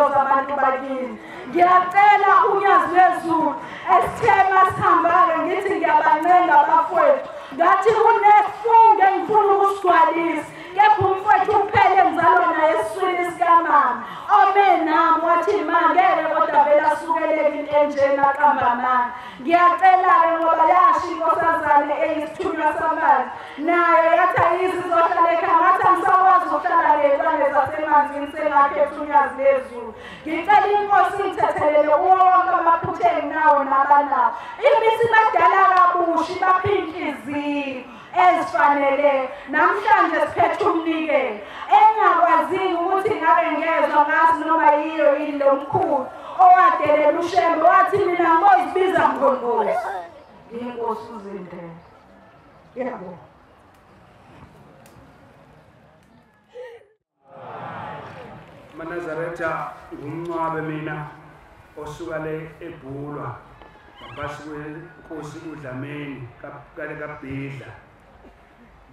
izimpilo zabantu bakini. Ngiyacela unyazi lwezulu esithema sihambake ngithi ngiyabancenga abafowethu ngathi kunefunge engifuna ukusigcwalisa kepha umfowethu uphele ngizalwa naye esiswini sikamama omenami wathi ma ngeke kodwa vele asukeleke into enjena aqambamana. Ngiyacela-ke ngoba yasho inkosazane eyisithunywa samanzi nayo yathi ayizizohlala ekhaya ngathi angisakwazi ukuhlala ney'lwane zasemanzini sengakhetha unyazi lezulu. Ngicela inkosi ingithethelele wonke amaphutha enginawo nabanawo ibisi badala kabusha ibaphe inhliziyo ezifanele. Namhlanje siphethe umnikelo engakwaziyo ukuthi ngabe ngezwa ngazi noma yiyo yini lo mkhulu owadelela uShembe wathi mina ngozibiza mngongqozi. Ngiyinkosi uZindlela. Yebo. Manazaretha ngumncwabe mina osuka le eBhulwa ngaphansi kwenkosi uDlamini kale kaBhidla.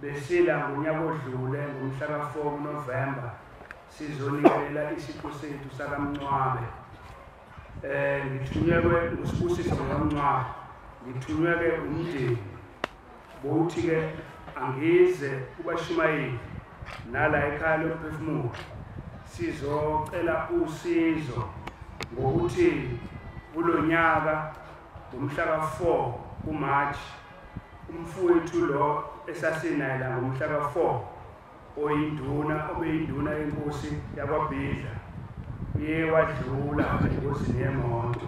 Besila ngonyaka odlule ngomhla ka4 November sizonikela isiqu sethu sakaMncwabe. Ngithunyelwe nguSibusiso kaMncwabe. Ngithunyelwe umndeni. Bothi ke angize kubashumayeli nala ekhaya lokuphefumula sizocela usizo ngokuthi kulonyaka ngomhla ka4 kuMarch umfowethu lo esasinaye la ngomhla ka4 obeyinduna yenkosi yakwaBhidla uye wadlula engozini yemoto.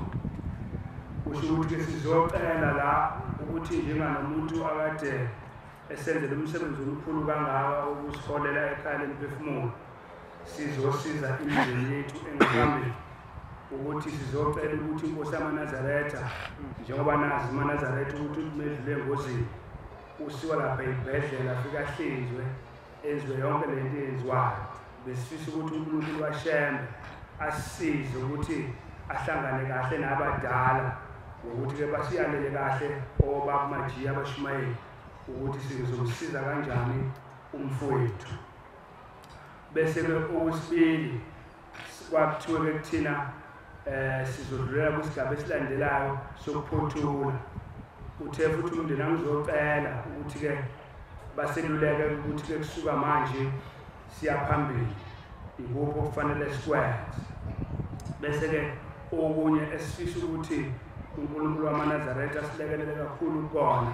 Kusho ukuthi sizocela la ukuthi njenganomuntu akade esenzele umsebenzi omkhulu kangaka ukusiholela ekhaya lomphefumulo sizosiza imindeni yethu engaphambili ukuthi sizocela ukuthi inkosi yamaNazaretha njengoba nazi imaNazaretha ukuthi umedlule engozini usiwa lapha eBhedlela afika ahlinzwe enziwe yonke lento eyenziwayo. Besifisa ukuthi uNkulunkulu waShembe asisize ukuthi ahlangane kahle nabadala ukuthi ke basiyalele kahle obaba majiya abashumayeli ukuthi sizomsiza kanjani umfowethu. Bese ke okwesibili kwakuthiwe ke kuthina sizodlulela kwisigaba esilandelayo sokuphothula. Uthe futhi umndeni angizocela ukuthi ke baseluleke ukuthi ke kusuka manje siyaphambili ikuphi okufanele sikwenze. Bese ke okunye esifisa ukuthi uNkulunkulu wamaNazaretha asilekelele kakhulu kona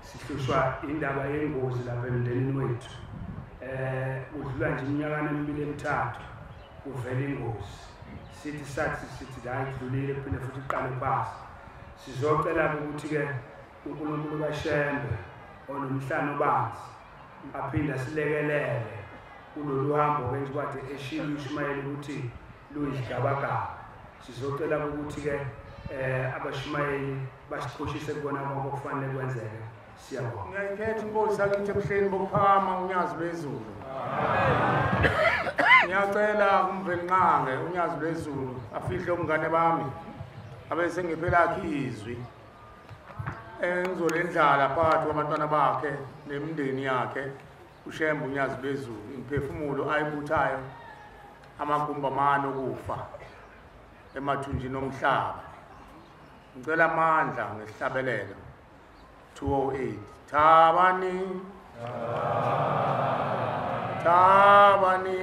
sihlushwa indaba yengozi lapha emndenini wethu. Udlula nje iminyaka emibili emithathu uvela ingozi sithi la idlulile kuphinde futhi iqale phasi. Sizocela ukuthi ke uNkulunkulu kaShembe onomhlano banzi aphinde asilekelele kulolu hambo kwenziwa kade eshilo uShumayeli ukuthi luyisigabagaba. Sizocela ukuthi ke abashumayeli basiqhoshise kubona konke okufanele kwenzeke. Siyabonga. Ngiyayikhetha inkosi yakithi ebuhleni bokuphakama unyazi lwezulu. Ngiyacela kumvenqange unyazi lwezulu afihle umngane bami abese ngiphela izwi engizolendlala phakathi kwabantwana bakhe nemindeni yakhe uShembe unyazi lwezulu imphefumulo ayibuthayo amagumba amane okufa emathunjini omhlaba. Ngicela amandla ngesihlabelelo 208 Thabani Thabani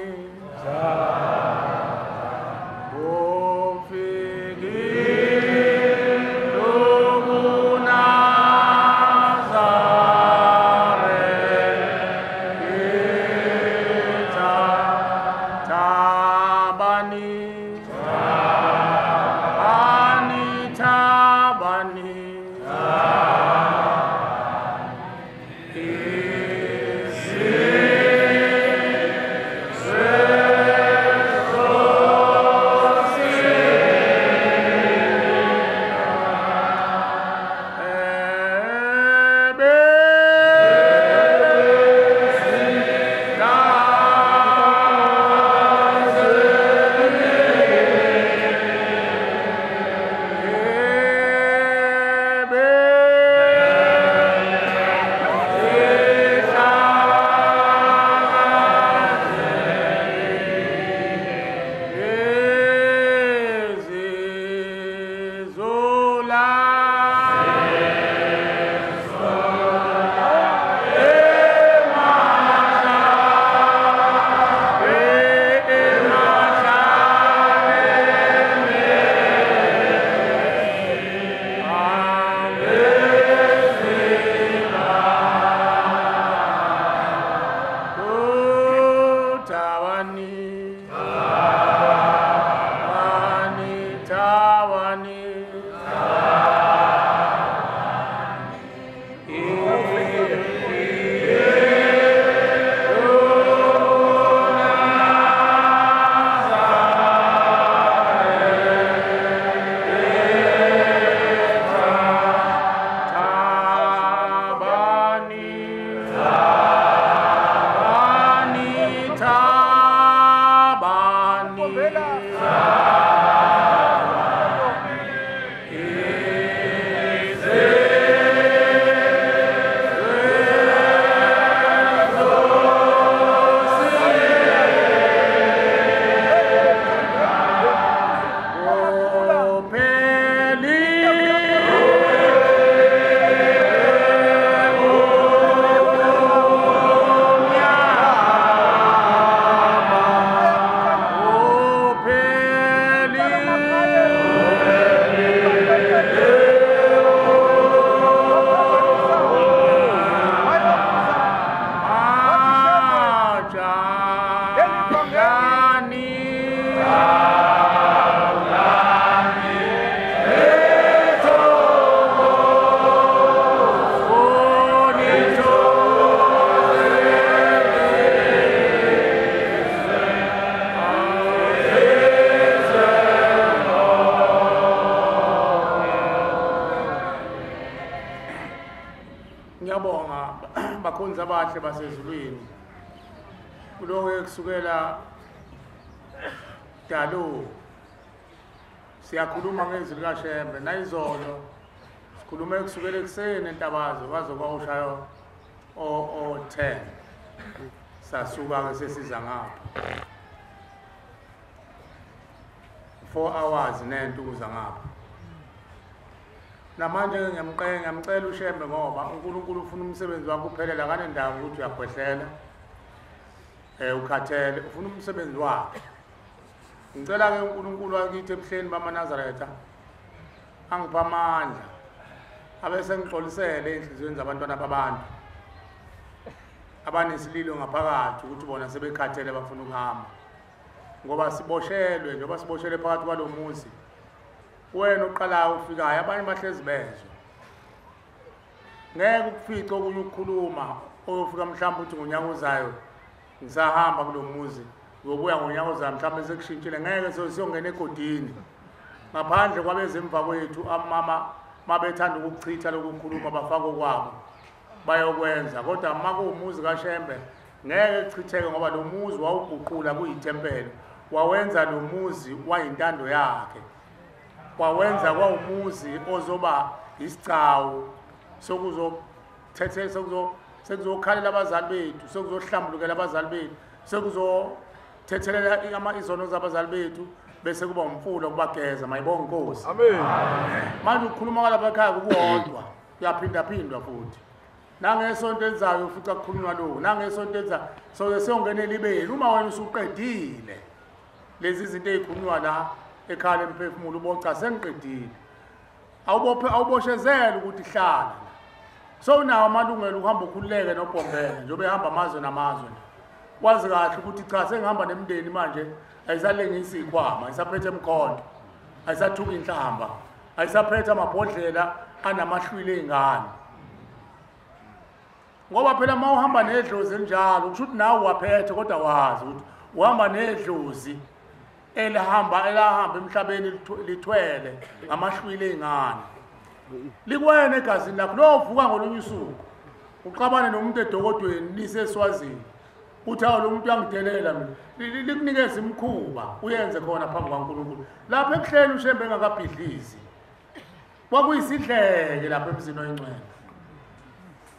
abakhonzi abahle basezulwini kulonke kusukela dalo siyakhuluma ngezwi likaShembe nayizolo sikhulume kusukela ekuseni entabazo kwaze kwawushayo o10 sasuka ke sesiza ngapha 4 hours nento kuza ngapha namanje ngiyamcela uShembe ngoba uNkulunkulu ufuna umsebenzi wakho uphelela kanendaba ukuthi uyakhwehlela ukhathele ufuna umsebenzi wakhe ngicela ke uNkulunkulu wakithi ebuhleni bamaNazaretha angipha amandla abese ngixolisele enhlizweni zabantwana babantu abanesililo ngaphakathi ukuthi bona sebekhathele bafuna ukuhamba ngoba siboshelwe njengoba siboshelwe phakathi kwalomuzi wena oqalayo ufikayo abanye bahlezi bezwe ngeke ukufice okunye ukukhuluma oyofika mhlawumbe uthi ngonyaka ozayo ngisahamba kulomuzi ngobuya ngonyaka ozayo mhlawumbe sekushintshile ngeke siyongena egodini ngaphandle kwabezemva kwethu amama mabethanda ukuchitha lokukhuluma bafaka okwabo bayokwenza kodwa makuwumuzi kaShembe ngeke kuchitheke ngoba lo muzi wawuguqula kuyitempele wawenza lo muzi wayintando yakhe wawenza kwawumuzi ozoba isicawu sekuzokhalela abazali bethu sekuzohlambulukela abazali bethu sekuzothethelela izono zabazali bethu bese kuba umfulo kubageza mayibonge Nkosi amen manje ukukhuluma kalapha ekhaya kukodwa kuyaphinda futhi nangesonto elizayo ufica kukhulunywa lokho nangesonto elizayo so siyongena elibeni uma wena usuqedile lezi zinto ezikhulunywa la ekhaya emphefumulo ubocha sengiqedile awuboshezela ukuthi hlala so unawo amalungelo ukuhamba ukhululeke noBhombela njengoba ehamba amazwe namazwe wazi kahle ukuthi cha sengihamba nemndeni manje ayisalengisa ikhwama ayisaphethe emkhonto ayisathuka inhlamba ayisaphethe amabhodlela anamahlwile ezingane ngoba phela mawuhamba nedlozi enjalo kusho ukuthi nawe waphethe kodwa wazi ukuthi uhamba nedlozi elahamba emhlabeni lithwele ngamahlwile ezingane likwena egazini lakho lovuka ngolunye usuku uqabane nomuntu edokodweni liseswazini uthi awu lo muntu uyangidelela mina likunikeza imkhuba uyenze khona phambi kwaNkulunkulu lapha ekuhleli uShembe engakabhidlizi kwakuyisidleke lapha emzini oyingcwele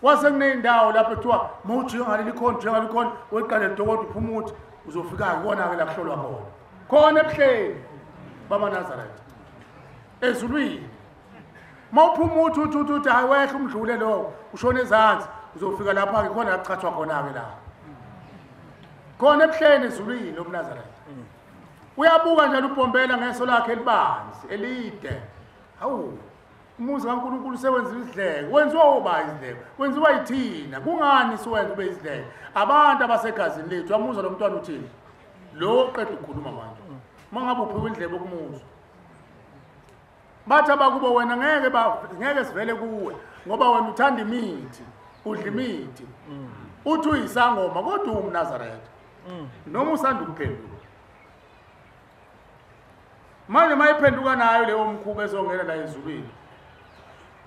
wase kuneyindawo lapho ethiwa mawuthi njengalikhona weqale edokodo uphuma uthi uzofika kubona ke la kuhlolwa khona ebuhleni bamaNazaretha ezulwini mawuphuma uthi hayi wehla umdlule lo ushona ezansi uzofika lapha ke khona yachathwa khona ke la khona ebuhleni ezulwini lobuNazaretha uyabuka njalo uBhombela ngeso lakhe elibanzi elide hawu umuzi kaNkulunkulu sewenza isidleke wenziwa uba isidleke wenziwa yithina kungani siwenza ube isidleke abantu abasegazini lethu amuza lo mntwana uthini lo qeda ukukhuluma manje mangabe uphiwe indlebe okumuzwa bathi abakubo wena ngeke sivele kuwe ngoba wena uthanda imithi udla imithi uthi uyisangoma kodwa uMnazaretha noma usanda ukuphenduka manje mayiphenduka nayo leyo mkhuba ezongena la ezulwini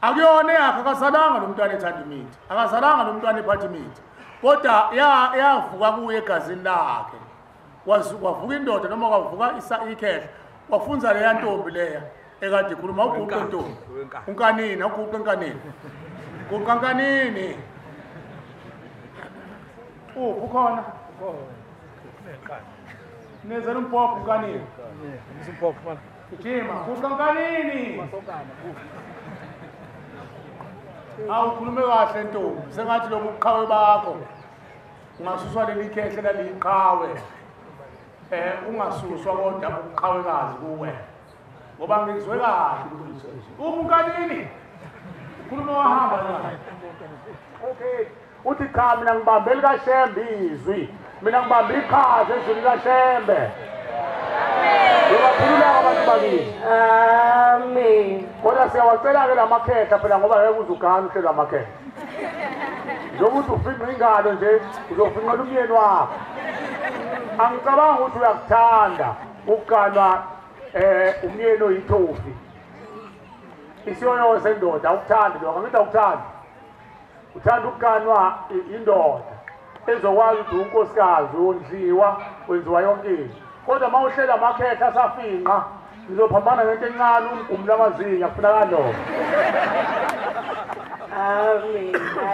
akuyona yakhe akasalanga lo mntwana ethanda imithi akasalanga lo mntwana ephatha imithi kodwa yavuka kuye egazini lakhe wavuka indoda noma kwavuka ikhehla wafunza leya ntombi leya ekade ikhuluma uguqe intombi unkanini uguqe enkanini kunkankanini ukhona nezela umpopho unkanini Umpopho mana. Jima kunkankanini awukhulume kahle ntombi sengathi lo buqhawe bakho ungasuswa leli khehle laliqhawe ungasuswa kodwa ubuqhawekazi kuwe ngoba ngizwe kahle umkanini ukhuluma wahamba naye okay uthi cha mina ngibambeli kaShembe izwi mina ngibambe iqhaza ezweni kaShembe uyakhulula abantu bakini amen kodwa siyawacela ke lamakhehla phela ngoba ngeke uzugana uhlelo lamakhehla njengokuthi ufinqa ingalo nje uzofinqa umyeni wakho angicabanga ukuthi uyakuthanda ukuganwa umyeni oyithofi isiyoyo sendoda awukuthandi lokho ngithi awukuthandi uthanda ukuganwa indoda ezokwazi ukuthi unkosikazi wondliwa wenziwa yonke into kodwa uma uhlela amakhetha asafinqa nizophambana ngento encane umgumu lamazinyo kufunakala lokho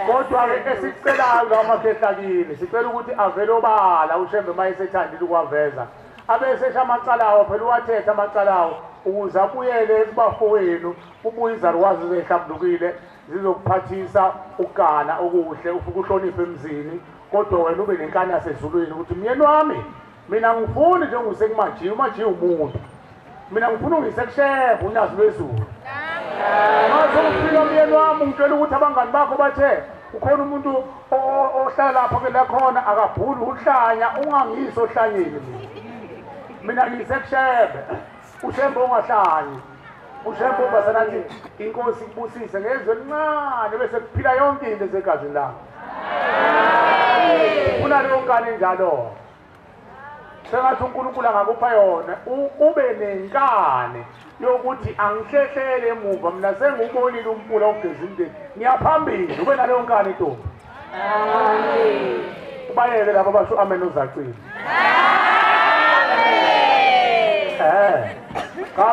kodwa-ke esikucelayo lawo makhetha kini sicela ukuthi avele obala uShembe uma esethandile ukwaveza abesesha amacalawo phela uwathetha amacalawo ukuze abuyele kubafowenu ubuye izalukwazi zehlambulukile zizokuphathisa ukugana okuhle ufike uhloniphe emzini kodwa wena ube nenkani yasezulwini ukuthi myeni wami mina ngifuni nje nguSekumajiya uMajiya umuntu mina ngifuna ungisekuShembe unazi lwezulu mase ufika myeni wami ngitshela ukuthi abangani bakho bathe ukhona umuntu ohlala lapha ke la khona akabhuli uhlanya ungangiso ohlanyeni mina ngisekuShembe uShembe ongahlanyi uShembe ubasanathi inkosi kubusise ngezwe elincane bese kuphila yonke into esegazini lakho ufuna leyo nkani njalo sengathi uNkulunkulu angakupha yona ube nenkani yokuthi angihlehlele emuva mina sengubonile umpula ogeza imndeni ngiyaphambili ube naleyo nkani ntombi ubayeke lapho basho amen uzacile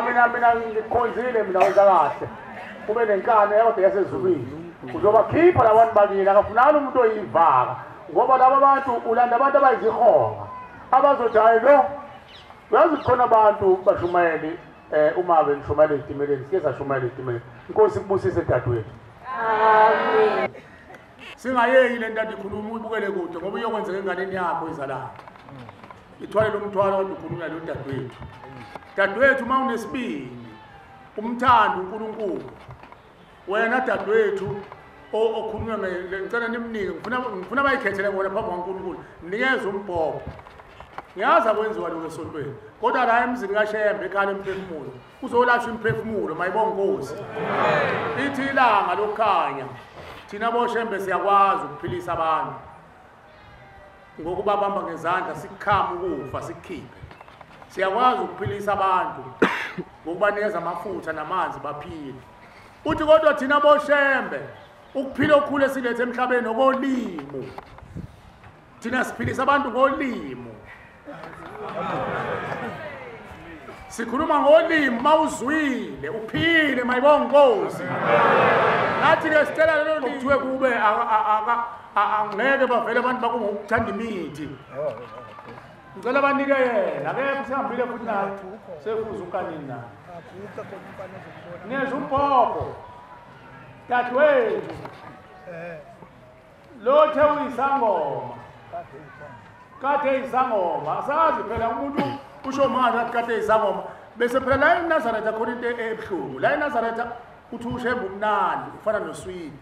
mina ngikhonzile mina wenza kahle ube nenkani kodwa yasezulwini uzobakhipha labantu bakini akafunani umuntu oyivaka ngoba laba bantu ulanda abantu abayizihonga abazothi hayi lo uyazi khona abantu bashumayeli uma benishumayela ezitimeleni sike sashumayela ezitimeleni inkosi kubusise dadewethu amen singayeki le nto ikhuluma uyibukele kude ngoba uyokwenzeka enganeni yakho izalayo ithwale lo mthwalo kodwa ukhuluma lo dadewethu uma unesibindi umthanda uNkulunkulu wena dadewethu okhulunywa ngicela nimnike ngifuna bayikhethele ngona phambi kwaNkulunkulu nikeze umbhobho ngiyazi akwenziwa lokho esontweni kodwa la emzini kaShembe ekhaya emphefumulo uzolashwa imphefumulo mayibonga Nkosi ithi ilanga lokukhanya thina boShembe siyakwazi ukuphilisa abantu ngokubabamba ngezandla sikukhama ukufa sikukhiphe siyakwazi ukuphilisa abantu ngokubanikeza amafutha namanzi baphile uthi kodwa thina boShembe ukuphila okukhulu esilethe emhlabeni okolimo thina siphilisa abantu ngolimo sikhuluma ngolimi mawuzwile uphile mayibonga Nkosi nathi ke sicela lelo lithiwe kube angeke bavele abantu bakungokuthanda imithi ngicela banike yena akekho sihambile futhi nathi sefuza ukanini na nezwe umbhobho dadewethu lothe uyisangoma kade isangoma asazi phela umuntu usho manje athi kade isangoma bese phela la eNazaretha khona into ebuhlungu la eNazaretha uthi uShembe umnandi ufana noSweet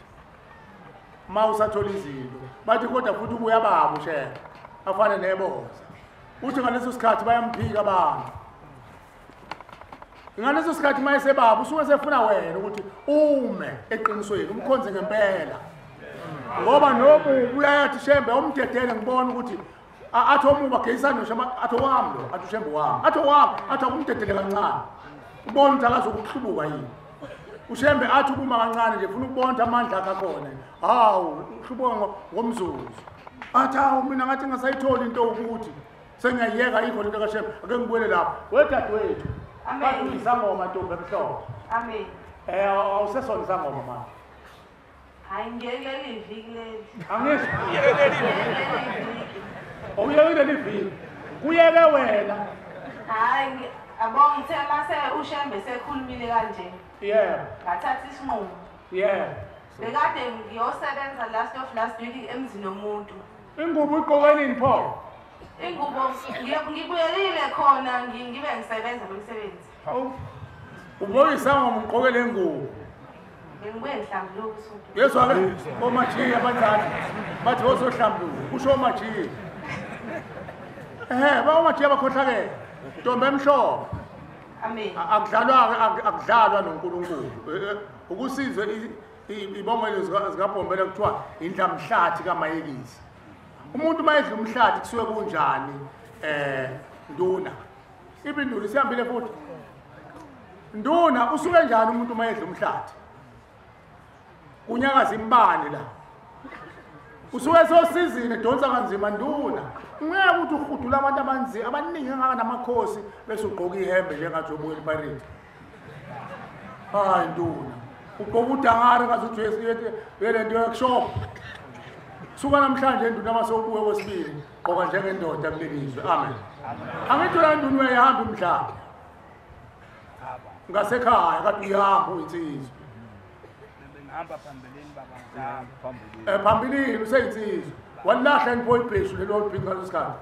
ma usathola izinto bathi kodwa futhi ubuya babo uShembe afane neboza uthi ngaleso sikhathi bayamphika abantu ngaleso sikhathi mayese baba usuke sefuna wena ukuthi ume eqinisweni umkhonze ngempela ngoba nobu uyayathi Shembe umdedele ngibona ukuthi athi omuba gesana noshama athi wami lo athi uShembe wami athi umdedele kancane ubona ukuthi akazokuhlubuka yini uShembe athi ukuma kancane nje ufuna ukubona amandla akhe khona hawu uhlubuka ngomzuzu athi hawu mina ngathi ngasayithola into ukuthi sengiyayeka yikho lento kaShembe ake ngibuyele lapha wedadewethu amen isangoma ntombi emhlophe amen awusesona isangoma manje hayi ngeke liviki leli angisho uyekile liviki kuyeke wena hayi abonga ngithe mase uShembe sekhulumile kanje ngathatha isinqumo bekade ngiyosebenza last week emzini womuntu ingubo iqokenini pho ingubo ngibuyelile khona ngibe ngisebenza nomsebenzi uboyisangoma uqokele ingubo ngibuye ngihlambuluke usuku yezwa ke oMajiya abanjani bathi wosohlambuluka usho oMajiya ba oMajiya bakhohlakele ntombi emhlophe amen akudlalwa noNkulunkulu ukusizwe ibongelo zikaBhombela kuthiwa indlamhlathi kaMayekisi umuntu mayedla umhlathi kusuke kunjani nduna ibindulu sihambile futhi nduna usuke njani umuntu mayedla umhlathi kunyakaza imbane la usuke sosizini donsa kanzima nduna ngeke uthi uhudula abantu abaningi engaka namakhosi bese ugqoka ihembe njengaJobuweli Pirate hayi nduna ugqoka udangari ngazuthi uyelento workshop suka namhlanje nduna masobuye kwesibili gqoka njengendoda kulelizwe amen angithi la nduna uyahamba umhlaba ngasekhaya kade uyahamba uyinsizwa ngihamba phambilini baba phambilini useyinsizwa walahla nipho ibheshu lelo libhinqa lesikhathi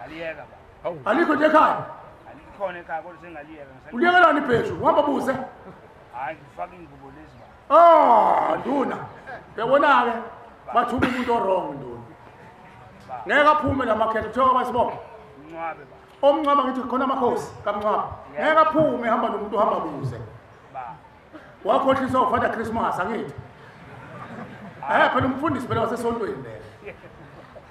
aliyeka alikho nje ekhaya alikhona ekhaya kodwa sengaliyeka uliyekelani ibheshu uhamba buze hayi ngifaka ingubo lezi nduna uyabona-ke bathuka umuntu orong nduna ngeke aphume lamakhetho kuthiwa basibona umncwabe omncwaba ngithi khona amakhosi kamncwaba ngeke aphume ehamba nomuntu ohamba buze wakhohliswa uFather Christmas angithi phela umfundisi phela wasesontweni le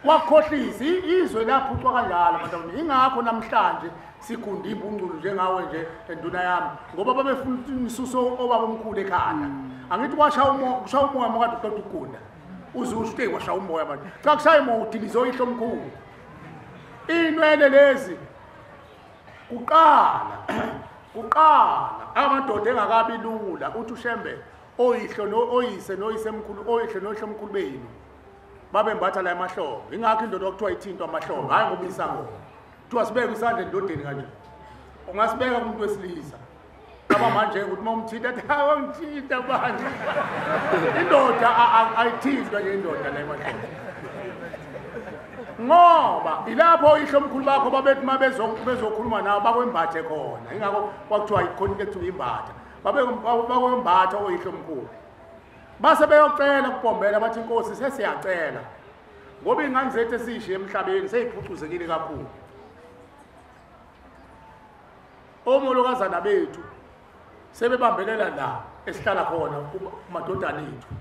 wakhohlisa izwe laphucwa kanjalo abantu ingakho namhlanje sigunda imbungculu njengawe nje enduna yami ngoba babefuna imisuso obaba omkhulu ekhanda angithi kwashaya umoya mokade uqeda ukugunda uzusho kwashaya umoya manje cha kushaya imoya udilizo ihlo omkhulu inwele lezi kuqala amadoda engakabi lula uthi uShembe oyise noyisemkhulu oyihle noyisemkhulu benu babembatha la emahlobo ingakho indoda okuthiwa ithintwa amahlobo hayi ngoba isango kuthiwa sibeke isandla endodeni kanje ungasibeka kumuntu wesilisa aba manje ukuthi momthinta athi hayi wangithinta manje indoda ayithintwa nje indoda la emahlobo ngoba ilapho ihlo omkhulu bakho babethi mabezokhuluma nawe bakwembathe khona ingakho kwakuthiwa ikhona into ekuthiwa imbatha bakwembatha oyihlo omkhulu base beyocela kubombela bathi inkosi sesiyacela ngoba ingane zethu esishiye emhlabeni seyiphucuzekile kakhulu omolokazana bethu sebebambelela la esihlala khona kumadodana ethu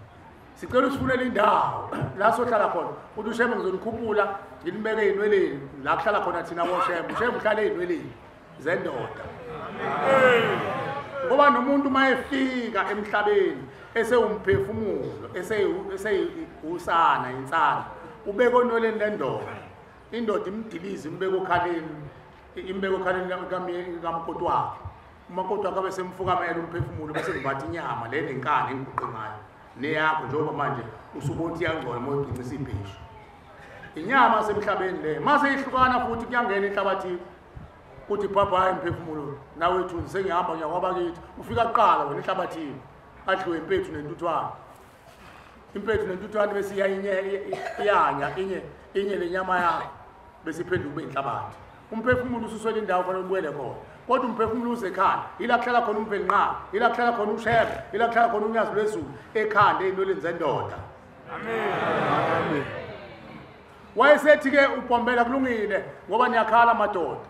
sicela usifunele indawo la sohlala khona uthi uShembe ngizonikhuphula nginibeke ey'nweleni la kuhlala khona thina boShembe uShembe uhlale ey'nweleni zendoda ngoba nomuntu uma efika emhlabeni esewumphefumulo eseyusana insana ubeke onweleni lendoda indoda imdilize imbeke okhaleni kamakoti wakhe umakoti wakhe besemfukamela umphefumulo bese ngibatha inyama le nenkani engiguqe ngayo neyakho njengoba manje usubothi yangcola uma uyiqinisa ibheshu inyama semhlabeni le mase ihlukana futhi kuyangena enhlabathini kuthi baba hayi imphefumulo nawe ethi sengihamba ngiyakwaba kithi ufika kuqala wena enhlabathini adliwe impethu nentuthwane impethu nentuthwane bese iyanya inye lenyama yakho bese iphenduka kube inhlabathi umphefumulo ususwele indawo fanele ubuyele khona kodwa umphefumulo uzekhanda ila kuhlala khona uMvelinqaba ila kuhlala khona uShembe ila kuhlala khona uNyazi lwezulu ekhanda ey'nweleni zendoda amen wayesethi-ke uBhombela kulungile ngoba niyakhala amadoda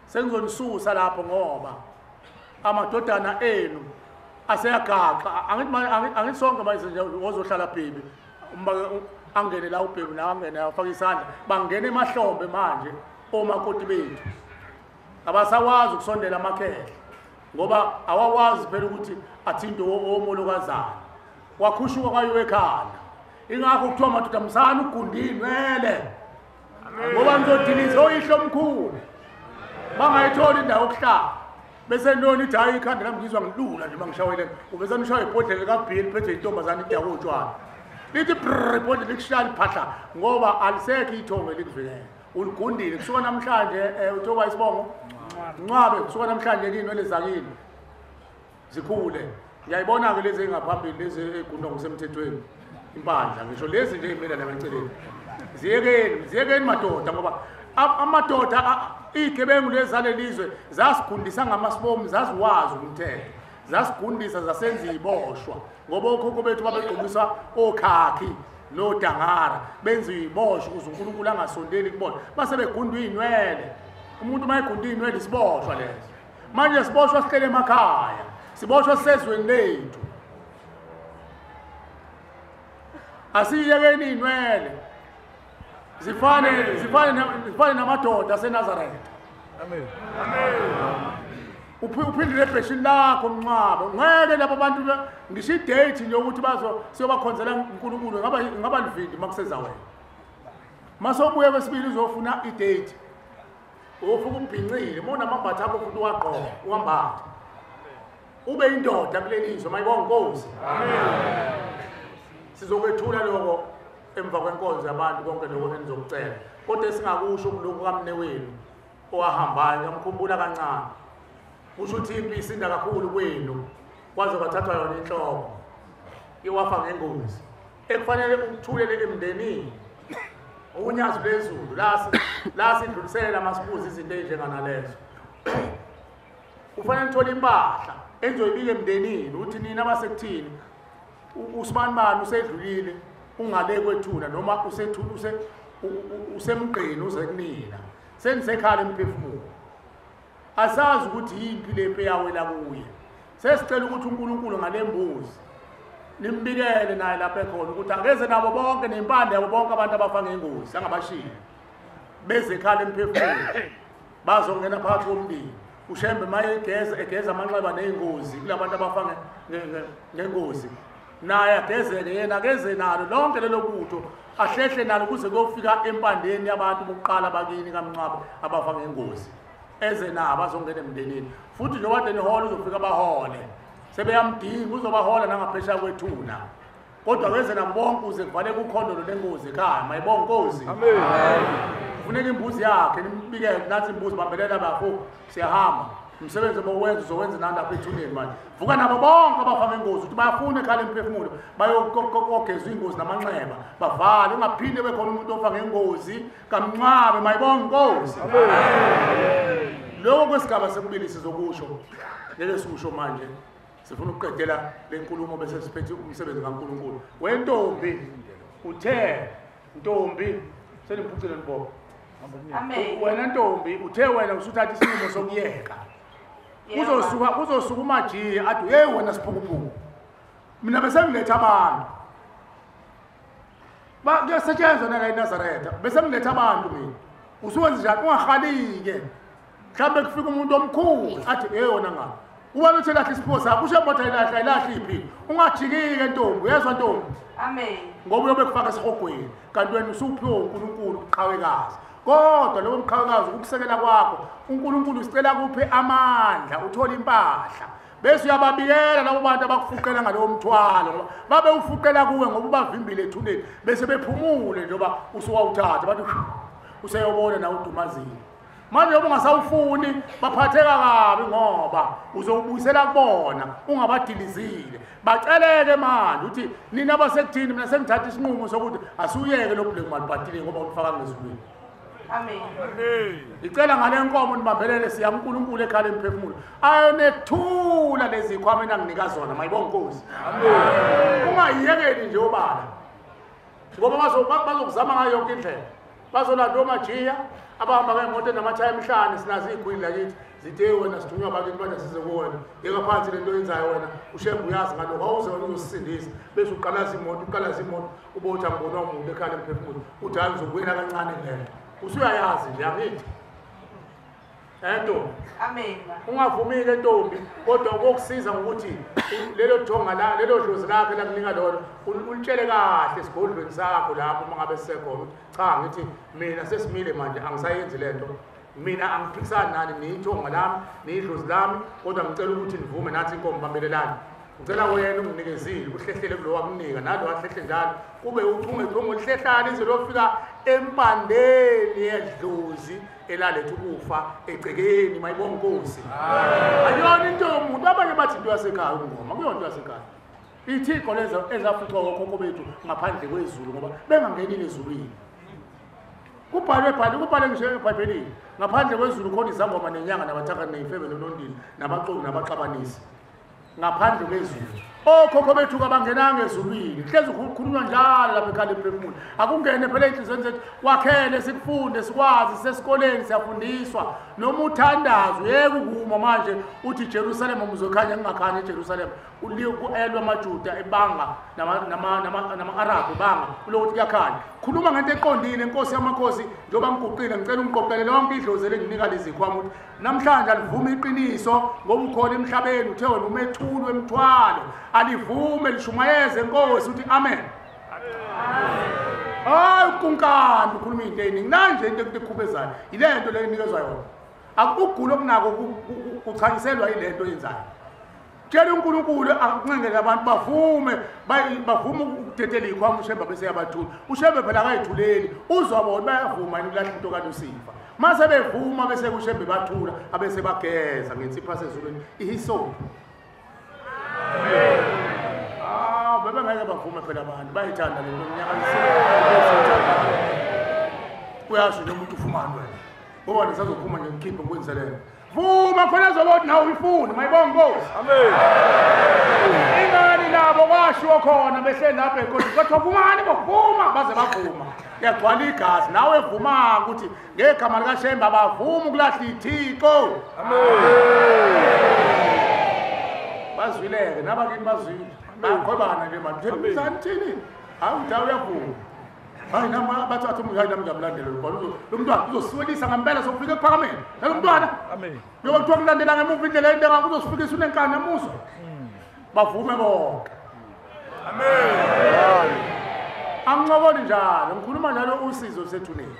sengizonisusa lapho ngoba amadodana enu aseyagaxa angithi sonke manje nje wozohlala bhebi angene la ubhebi nawe angene afake isandla bangena emahlombe manje omakoti bethu abasawazi ukusondela amakhehle ngoba awawazi phela ukuthi athinte omolokazana wakhushuka kwayo ekhanda ingakho kuthiwa madoda msana ugundinwele ngoba ngizodiliza oyihlo omkhulu bangayitholi indawo yokuhlala bese noni ithi hayi ikhanda lami ngizwa ngilula nje mangishawele ubese nishawa ibhodlela kabhili phethe intombazana idaka utshwala lithi brr ibhodlela likushaya liphahla ngoba alisekho ithongo elikuvikela uligundile kusuka namhlanje uthoba isibongo Ncwabe kusuka namhlanje inwele zakini zikhule ngiyayibona ke lezi engaphambili lezi egundwa ngosemthethweni impandla ngisho lezi nje imela namanceleni ziyekeni madoda ngoba amadoda igebengu lezalelizwe zasigundisa ngamasibomu zaziwazi umthetho zasigundisa zasenza iboshwa ngoba okhokho bethu babegqokisa okhakhi nodangara benza iboshwa ukuze uNkulunkulu angasondeli kubona base begundwa inwele umuntu mayegunda inwele siboshwa lezo manje siboshwa sihlele emakhaya siboshwa sisezweni lethu asiyekeni inwele zifane namadoda aseNazaretha amen uphindile ebheshini lakho Mncaba ngeke labo bantu ngisho idate nje ukuthi siyobakhonzela uNkulunkulu ngaba livindi makuseza wena masobuye kwesibili uzofuna idate ufuna ukubhincile mona amabhatha akho futhi waqoqa uhambatha ube indoda kulelizwe mayibonga Nkosi amen sizokwethula lokho emva kwenkonzo yabantu konke lokho enizokucela kodwa singakusho kuloko kaMnewenu owahambayo ngamkhumbula kancane kusho ukuthi impi isinda kakhulu kwenu kwaze kwathathwa yona inhloko iwafa ngengozi ekufanele ukuthulele emndenini unyazi lezulu la sidlulisela masibuza izinto ezinjengana lezo ufanele uthola impahla enzoyibika emndenini uthi nina abasekuthini uSibanibani usedlulile ungale kwethuna noma usemgqini uze kunina senisekhala emphefumulo asazi ukuthi yimpi lempi yawela kuye sesicela ukuthi uNkulunkulu ngalembuzi nimbikele naye lapha ekhona ukuthi angeze nabo bonke nempande yabo bonke abantu abafa ngengozi angabashiya beze ekhala emphefumulo bazongena phakathi komndeni ushembe maye egeza amanxeba nengozi kulabantu abafa ngengozi naye agezeke yena akeze nalo lonke lelo butho ahlehle nalo kuze kuyofika empandeni yabantu bokuqala bakini kaMncaba abafa ngengozi eze nabo azongena emndenini futhi njengoba nihole uzofika bahole sebeyamdinga uzobahola nangaphesha kwethuna kodwa kweze nabo bonke uze kuvale kukhondolo lengozi ekhaya mayibonga Nkosi amen kufuneka imbuzi yakhe nimbikele nathi imbuzi bambelela bafo siyahamba umsebenzi bowenza uzowenza nani lapha ethuneni manje vuka nabo bonke abafa ngengozi ukuthi bayafuna ekhala emphefumulo bayokogeza ingozi namanxeba bavale ungaphinde bekhona umuntu ofa ngengozi kaMncaba mayibonga Nkosi amen lokho kwesigaba sekubili sizokusho ngeke sikusho manje sifuna ukuqedela lenkulumo bese siphethe umsebenzi kaNkulunkulu wentombi uthe ntombi seniphucele nibonke amen wena ntombi uthe wena usuthatha isinqumo sokuyeka kuzosuka umajiya athi hey wena siphukuphuku mina bese ngiletha abantu kuyasetshenzwa nala eNazaretha bese ngiletha abantu mina usuwenza njani ungahalike mhlambe kufika umuntu omkhulu athi hey wena ngapha ubani uthi lahla isipho sakho usho emotha ilahla iphi ungajikike ntombi uyezwa ntombi amen ngoba uyobe kufaka esihogweni kanti wena usuphiwe uNkulunkulu uqhawekazi kodwa lo mqhawekazi ukusekela kwakho uNkulunkulu usicela kuphe amandla uthola impahla bese uyababikela labo bantu abakufuqela ngalowo mthwalo babe ufuqela kuwe ngoba bavimbile ethuneni bese bephumule njoba usuwawuthatha bathi useyobona na udumazile manje uma ungasawufuni baphatheka kabi ngoba uzobuyisela kubona ungabadilizile baceleke manje uthi nina abasekuthini mina sengithatha isinqumo sokuthi asuyeke lo black man batile ngoba ufaka ngezulwini amen icela ngale nkomo nibambelele siya uNkulunkulu ekhala emphefumulo ayonethula lezi khwama enanginika zona mayibonga Nkosi amen ungayiyekeli nje obala ngoba bazokuzama ngayo yonke indlela bazolanda omajiya abahamba ngemoto namathaya emhlane sinazi igwini lakithi zithe wena sithunywa bakithi manje size kuwena yeka phansi lento oyenzayo wena ushembu uyazi ngalokho awuzona uzosisindisa bese uqalaza imoto ubotha ngibona umuntu ekhala emphefumulo uthi hayi uzokwena kancane ngeke usuyayazi nje akithi ento amen ungavumi ke ntombi kodwa ukukusiza ngokuthi lelo thonga la lelo dlozi lakhe lakunika lona ulitshele kahle esigodlweni sakho lapho mangabe sisekhona cha ngithi mina sesimile manje angisayenzi lento mina angiphikisani nani nithonga lami nidlozi lami kodwa ngicela ukuthi nivume nathi inkomo bambelelani ngicela wena unginikezile uhlehlele kulo wakunika nalo wahlehle njalo kube uchungechunge ulihlehlana ize lofika empandeni yedlozi elaletha ukufa egcekeni mayibonga Nkosi ayona into yomuntu abanye bathi into yasekhaya ngoma kuyona into yasekhaya ithixo lezo ezafuqa okhokho bethu ngaphandle kwezulu ngoba bengangenile ezulwini kubhale ngisho eBhayibhelini ngaphandle kwezulu khona izangoma nenyanga nabathaka neyifebe nonondini nabaqoqi nabaxabanisi ngaphandle kwezulu. Okhokho bethu kabangenanga ezulwini. Hlezi ukukhulunywa njalo lapha ekhaya emphefumulo. Akungene phela inhliziyo zethu kwakhele sikufunde sikwazi sesikoleni siyafundiswa noma uthandazo yeke ukuma manje uthi Jerusalem umuzokhanya ngingakhanya eJerusalem. Uliku-elwa amaJuda ebanga nama-Arabhu banga kulokuthi kuyakhanya. Khuluma ngento eqondile Nkosi yamakhosi njengoba ngiguqile ngicela ungiqoqele lonke idlozi elinginika lezi zikhwama ukuthi namhlanje alivume iqiniso ngoba ukhona emhlabeni uthe wena umethuli wemthwalo alivume lishumayeze Nkosi uthi amen. Hayi kunkani ukhuluma into eningi nanje into ekukhubezayo ile nto le inikezwa yona akugula okunako kuchanyiselwa ile nto yenzayo. Tshela uNkulunkulu akuncengele abantu bavume ukudedela ikhwama uShembe bese yabathula. UShembe phela akayithuleli uzwabona bayavuma ilahla into kaLucifer. Mase bevuma bese kuShembe bathula abese bageza ngensipho sezulwini ihisophi. Bebe ngeke bavume phela abantu bayithanda le nto nginyakalisile. Uyasho nomuntu ufumana wena. Ngoba nisazophuma nje ngikhiphe ngikwenzelele. Vuma khona zokuthi nawe uyifuna mayibonge Nkosi. Amen. Ingani labo kwashiwo khona behle lapha eNkosi kodwa vumani bovuma baze bavuma. Yagcwala igazi nawe vuma ukuthi ngegama lika Shembe abavuma ukulahla iThixo. Amen. Bazwileke nabakini bazwile. Bakhobana nje manje thini? Hawu ndawo uyavuma. Hayi nama bathatha umhayi nami ngiyamlandela lo mntwana uzosiwelisa ngempela sokufika ephakameni. Lo mntwana. Amen. Ngoba kuthiwa kulandela ngemuva indlela into engakuzozifikisa unenkani namuso. Bavume bonke. Amen. Angicoboni njalo ngikhuluma njalo usizo sethuneni.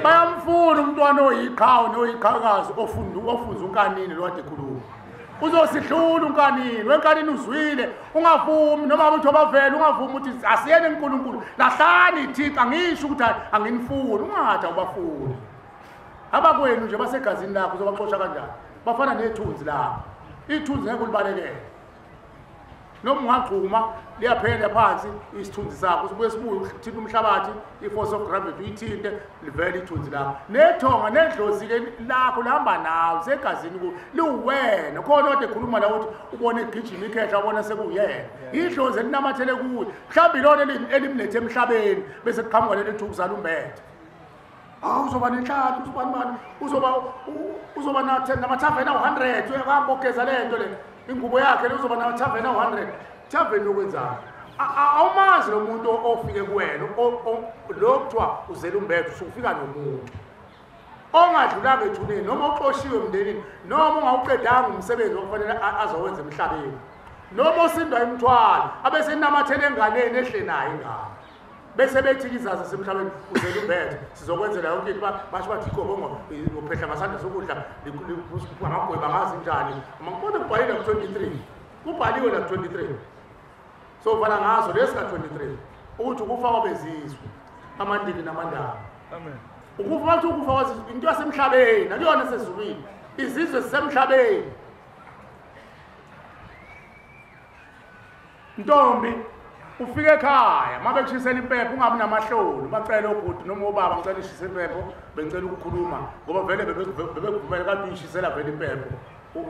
Bayamfuna umntwana oyiqhawe noyiqhakazi ofunza unkanini lo kade ekhuluma. Uzosihlula unkanini wenkanini uzwile ungavumi noma ukuthi obavela ungavumi ukuthi asiyene uNkulunkulu lahlani iThixo angisho ukuthi anginifuni ungathi awubafuni abakwenu nje basegazini lakho uzobaxosha kanjani bafana nethunzi lapho ithunzi ngeke ulibalekele noma ungagquma liyaphela phansi isithunzi sakho sibuye sibuye thina umhlabathi iforce of gravity uyithinte livele ithunzi lakho nethonga nedlozi ke lakho lihamba nawe segazini liwena khona kodwa ekhuluma la ukuthi ubone igijima ikhehla ubona sekuyena idlozi elinamathele kuwe mhlawumbe ilona elimlethe emhlabeni bese kuqhamuka leli thukuzala umbethe uzoba nenhlalo uzoba namathaveni awu-100 uyahamba ogeza lento le ingubo yakhe uzoba namathaveni awu-100 thaveni lokwenzayo awumazi lo muntu ofike kuwena lo kuthiwa uzela umbethe usufika nomuntu ongadlulanga ethuneni noma uxoshiwe emndenini noma ungawuqedanga umsebenzi okufanele azowenza emhlabeni noma osindwa imithwalo abese namathele enganeni ehle nayo ingane bese bethi izazi semhlabeni uzela umbethe sizokwenzela yonke into basho bathi ikobongo uphehla ngasandla sokudla amagweba ngazi njani kodwa kubhalile ku-23 kubhaliwe la 23 so vala ngazo lesika 23 ukuthi ukufa kwabezizwe amandili namandaba amen ukufa bathi ukufa kwazizwe into yasemhlabeni akuyona sezulwini izizwe zisemhlabeni Ntombi ufike ekhaya mabe kushisela impepho ungabi namahloni bacela ubhuti noma ubaba ngicela ishise impepho bengicela ukukhuluma ngoba vele bebekuvumela kade uyishisela vele impepho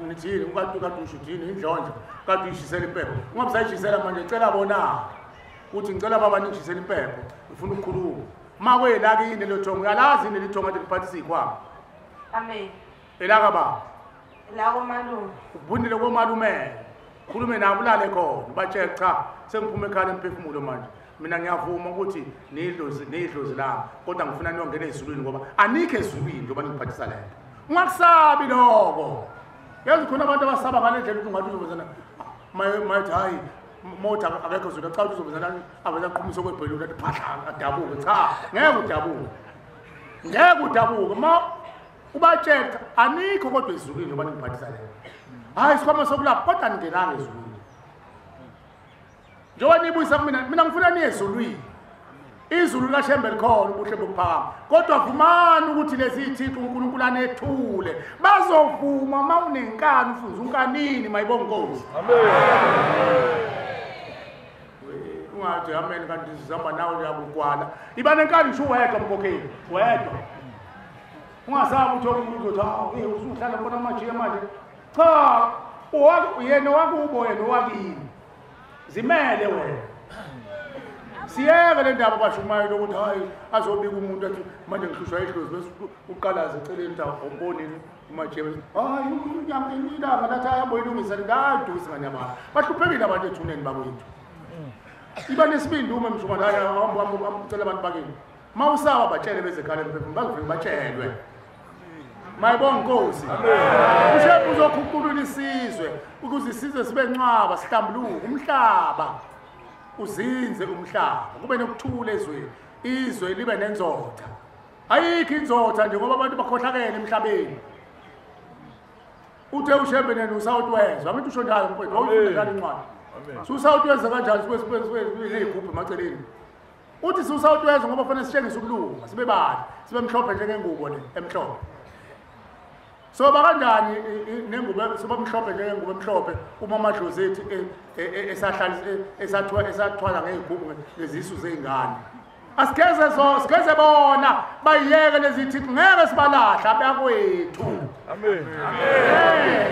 nithini ukade usho uthini indlonje kade uyishisela impepho ungabisayishisela manje ngicela bona uthi ngicela baba ningishisela impepho ufuna ukukhuluma makwela kini lo thongo uyalazi ini lithongo eliphathisa ikhwama amen elaka baba la komalume ubundile komalume khulume nabo ulale khona batshela cha sengiphume ekhaya emphefumulo manje mina ngiyavuma ukuthi nidlozi lami kodwa ngifuna niyongena ezulwini ngoba anikho ezulwini njengoba ngiphathisa lento ungakusabi lokho yazi khona abantu abasaba ngale ndlela ukuthi ungathi uzobenzana mayithi hayi mota akekho zona cha uzobenzana avela qhumisa kwebhelula athi phahla adabuke cha ngeke udabuke ma ubatshela anikho kodwa ezulwini njengoba ngiphathisa lento hayi sikhoma sokulapha kodwa ningenanga ezulwini njengoba nibuyisa mina ngifuna niye ezulwini izulu laShembe likhona ubuhle bokuphakama kodwa vumani ukuthi lezi iThixo uNkulunkulu anethule bazovuma mawunenkani ufunza unkanini mayibonge Nkosi amen ungathi amen kanti sizamba nawe uyakugwala iba nenkani ngisho wedwa mkhokheli wedwa ungasabi ukuthi umuntu uzothi usuhlala khona manje manje cha Yena wakubo yena owakini. Zimele wena. Siyeke le ndaba bashumayo lokuthi hayi azobika umuntu athi manje ngihlushwa idlozi bese uqalaza eceleni ta ubonini umajebe. Hayi unyama ilanga lathi ayambo ilungisa ngadusi nganyama. Bahluphekile abantu ethuneni bakwethu. Iba nesibindi uma mshuma la hamba amcela abantu bakini. Mawusaba batshele bezekhala emphefumulo bazofika batshelwe. Mayibonga Nkosi. Ushepu uzokhuculula isizwe ukuze isizwe sibe ncwaba sihlambuluke umhlaba. Uzinze umhlaba kube nokuthula ezweni izwe libe nenzotha ayikho inzotha nje ngoba abantu bakhohlakele emhlabeni uthe ushembe nene usawutwezwa ngithi usho njalo mfowethu awufunda njalo incwadi susawutweza kanjani sibe igroup emaceleni uthi susawutweza ngoba fanele sitshengise ukulunga sibe bani sibe mhlophe njengengubo le emhlophe so bakanjani nengubo siba mhlophe njengengubo emhlophe uma amadlozi ethi esathwala ngezigubu lezisu zeingane asigeze bona bayiyeke lezithi ngeke sibalahla bakwethu amen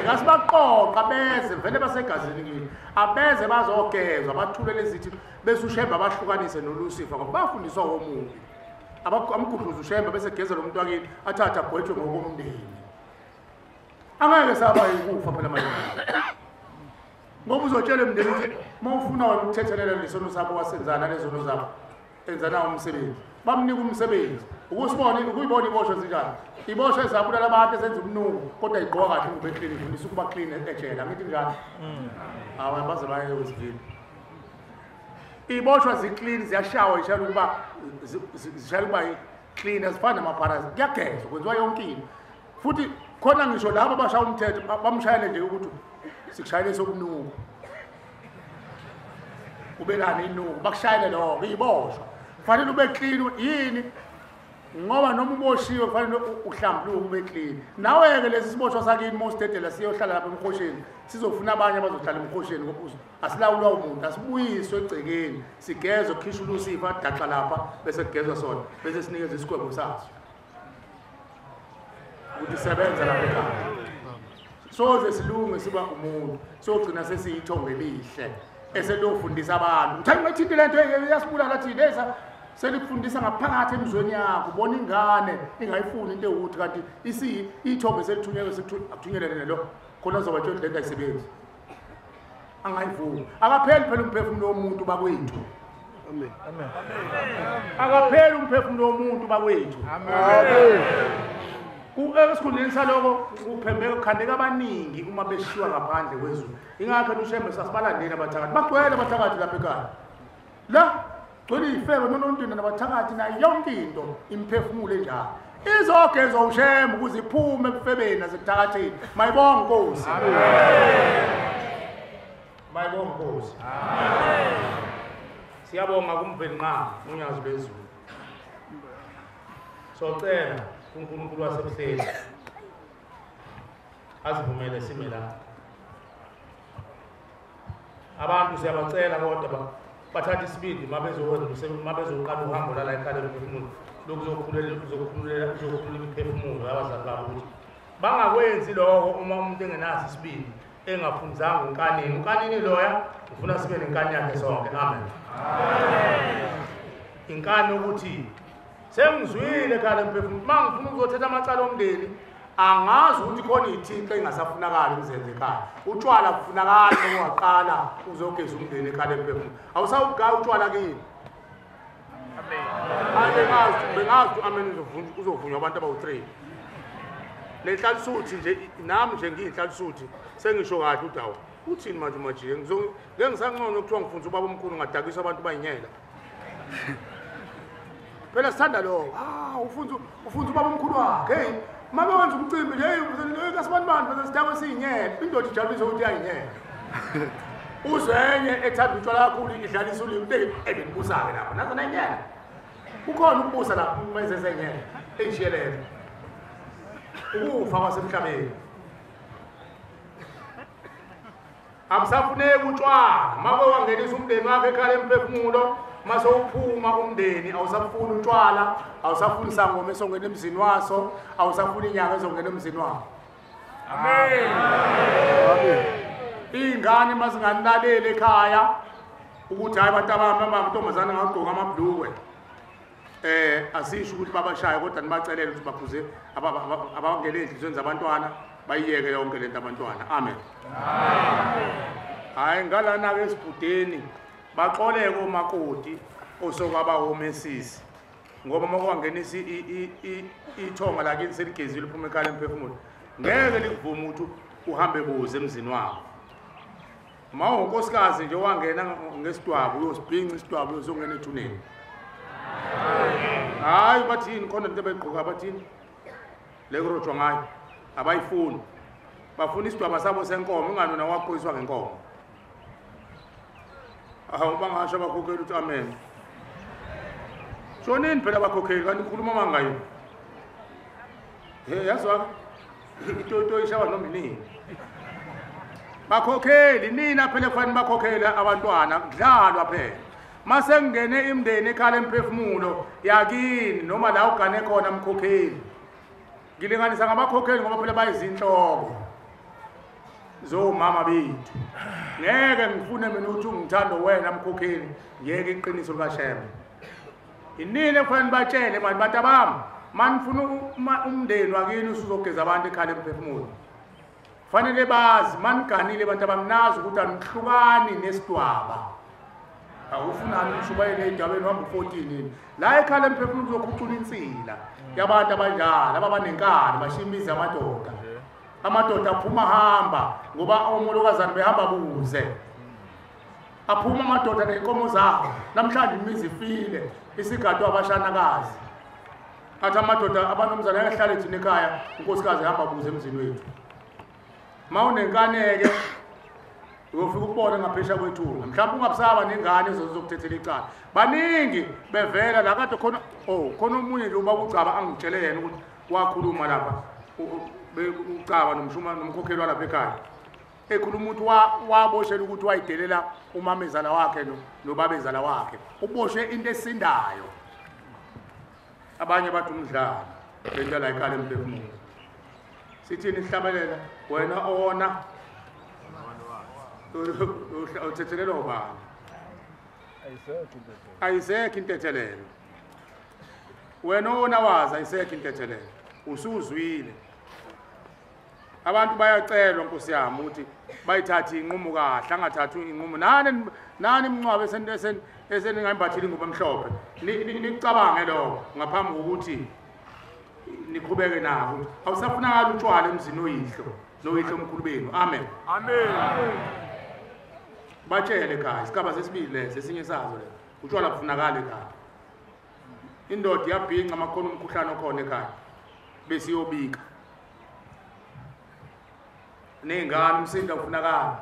ngasibaqoqa beze vele basegazini kimi abeze bazogezwa bathule lezithi bese ushemba abahlukanise noLucifer ngoba bafundiswa womuntu amgudluza ushemba bese gegeza lo muntu wakini athatha agwetshwe ngokomndeni angeke saba yikufa phela manje ngoba uzotshela emndeni ukuthi mawufuna wena ukuthethelela lesono sakho wasenzana lezono zakho enza nawo umsebenzi bamnika umsebenzi ukuyibona iboshwe zinjani iboshwe ezabulala abantu esenza umnuko kodwa igqoka kahle ube clean ifundisa ukuba clean ejela ngithi njalo hawa baze baye wesivini iboshwa ziclean ziyashawa ishaya ukuba zishaya ukuba clean asifana namaparazi kuyagezwa kwenziwa yonke into futhi khona ngisho labo abashaya umthetho bamshayele nje ukuthi sikushayele sokunuka ubelani inuka bakushayele lokho iboshwa kufanele ube clean yini ngoba noma uboshiwe kufanele uhlambuluke ube clean nawe-ke lesi siboshwa sakini mostedela siyohlala lapha emkhosheni sizofuna abanye abazohlala emkhosheni ngoba asilawulwa umuntu asibuyiswe egcekeni sigezwe kukhishwe uLucifer adaxa lapha bese kugezwa sona bese sinikeze isikwebo saso ukuthi sebenza lapha ekhaya soze silunge siba umuntu sogcina sesiyithombe elihle eselofundisa abantu uthanda ngathi lento yasibulala thina eza selifundisa ngaphakathi emzweni yakho ubona ingane ingayifuni into ewuthi kanti ithombe selithunyelwe sekuthunyelele lo khona zoba nje lento ayisebenzi angayivumi akapheli phela umphefumulo womuntu bakwethu amen amen akapheli umphefumulo womuntu bakwethu amen esikhundleni saloko kuphembeka kukhandeka abaningi uma beshiwa ngaphandle kwezulu ingakho ushembe sasibalandeni abathakathi bagcwele abathakathi lapha ekhaya la gcwele ifebe nonontwana nabathakathi nayo yonke into imphefumulo enjalo izogezwa ushembe ukuze iphume ebufebeni nasekuthakatheni mayibonga Nkosi mayibonga Nkosi siyabonga kumveli nqa unyazi bezulu socela uNkulunkulu wasebuhleli azivumele sime la abantu siyabacela kodwa bathatha isibindi mabezoqala uhambo la ekhaya emphefumulo lokuzokhululela imphefumulo yabazali babo ukuthi bangakwenzi lokho uma umuntu engenaso isibindi engafundizanga unkanini loya ufuna sibe nenkani yakhe sonke amen inkani ukuthi sengizwile khala emphefumulo mangifuna ukuzothetha amacala omndeni angazi ukuthi khona ithixo engasafunakala emzenze ekhaya utshwala kufunakala ungaqala uzogeza umndeni ekhala emphefumulo awusawugaya utshwala kini bengazi amen uzovunywa abantu abawu-3 lenhlalisuthi nje nami nje ngiyinhlalisuthi sengisho kahle ukuthi awu uthini manje umajiye ngeke ngisangcono kuthiwa ngifundisa ubaba omkhulu ngadakisa abantu bayinyela phela sithanda lo ufunza ubaba omkhulu wakhe hey mabe wenza umcimbi nje kasibani phela sidakwe siyinyela indoda ijabulise ukuthi yayinyela uzenye ethanda utshwala kakhulu idlalisa ulimi ebenibusa-ke lapho nazana inyela kukhona ukubusa lapho umenze senyela eyishiyelele ukufa kwasemhlabeni akusafuneki utshwala make wangenisa umndeni wakhe ekhala emphefumulo mase uphuma umndeni awusafuni utshwala awusafuni sangoma esongena emzini waso awusafuni inyanga ezongena emzini wakho amen amen Iy'ngane mazinganilaleli ekhaya ukuthi hayi abantu amantombazane angagqoka amabhlukwe asisho ukuthi babashaye kodwa nibacelele ukuthi baphuze abangele enhliziyweni zabantwana bayiyeke yonke lento abantwana. Amen. Hayi ngalana-ke esibhudeni baxoleke omakoti osokwaba omesisi ngoba uma kwangenisa ithonga lakini seligezile liphuma ekhala emphefumulo ngeke likuvuma ukuthi uhambe buze emzini wakho. Uma unkosikazi nje wangena ngesidwabu uyosibhinca isidwabu uyozongena ethuneni. Hayi bathini khona into begqoka bathini lekurojwa ngayo abayifuni bafuna isidwaba sabo senkomo ingani nawaqhoyiswa ngenkomo. Bangasho abakhokheli ukuthi amen. Shonini phela abakhokheli kanti ukhuluma mangayo. Yazwa itoto ishaba noma inini. Bakhokheli nina phela kufanele bakhokhele abantwana kudlalwa phela. Mase ngene imndeni ekhala emphefumulo yakini noma la ugane khona umkhokheli. Ngilinganisa ngabakhokheli ngoba phela bayizinhloko zomama bethu. Ngeke ngifune mina ukuthi ngithando wena mkhokheli ngeke iqiniso likaShem. Inini kufanele batshele manje bantu bami manifuna umndeni wakini usuzogeza abantu ekhala emphefumulo. Fanele bazi maniganile abantu abamnazi ukuthi anihlukani nesidwaba. Awufunani umshubayele endabeni wami 14 la ekhala emphefumulo uzokhucula insila yabantu abanjalo ababanenkani bashimiza amadoda. Amadoda aphuma hamba ngoba omolokazana behamba buze. Aphuma amadoda nenkomo zabo namhlanje imizi ifile isigadwa abashanakazi. Athi amadoda abanomzana ayahlala ethini ekhaya unkosikazi ehamba buze emzini wethu. Mawunenkaneke uyofika ukubona ngaphesha kwethunga mhlawumbe ungabusaba nengane ezokutethela icala baningi bevela la kade khona khona umunye nje ubaba uCaba angitshele yena ukuthi wakhuluma lapha uCaba nomkhokheli walapha ekhaya ekhuluma ukuthi waboshela ukuthi wayidelela umamezala wakhe nobabezala wakhe uboshe into esindayo abanye bathi umdlalo lento la ekhaya emphefumulo sithini ihlabelela wena ona uthethelelo bani ayisekho intethelelo wena ona wazi ayisekho intethelelo usuzwile abantu bayacelwa Nkosi yami ukuthi bayithathe inqumo kahle angathatha inqumo nani imncwabe eseningayimbathile ingubo emhlophe nicabange lokho ngaphambi kokuthi niqhubeke nabo awusafunakala utshwala emzini noyihlo omkhulu benu. Amen. Batshele ekhaya isigaba sesibili leso esinye sazo le utshwala kufunakala ekhaya. Indoda iyabhinca amakhona umkhuhlane okhona ekhaya bese iyobika nengane umsinda ufunakala.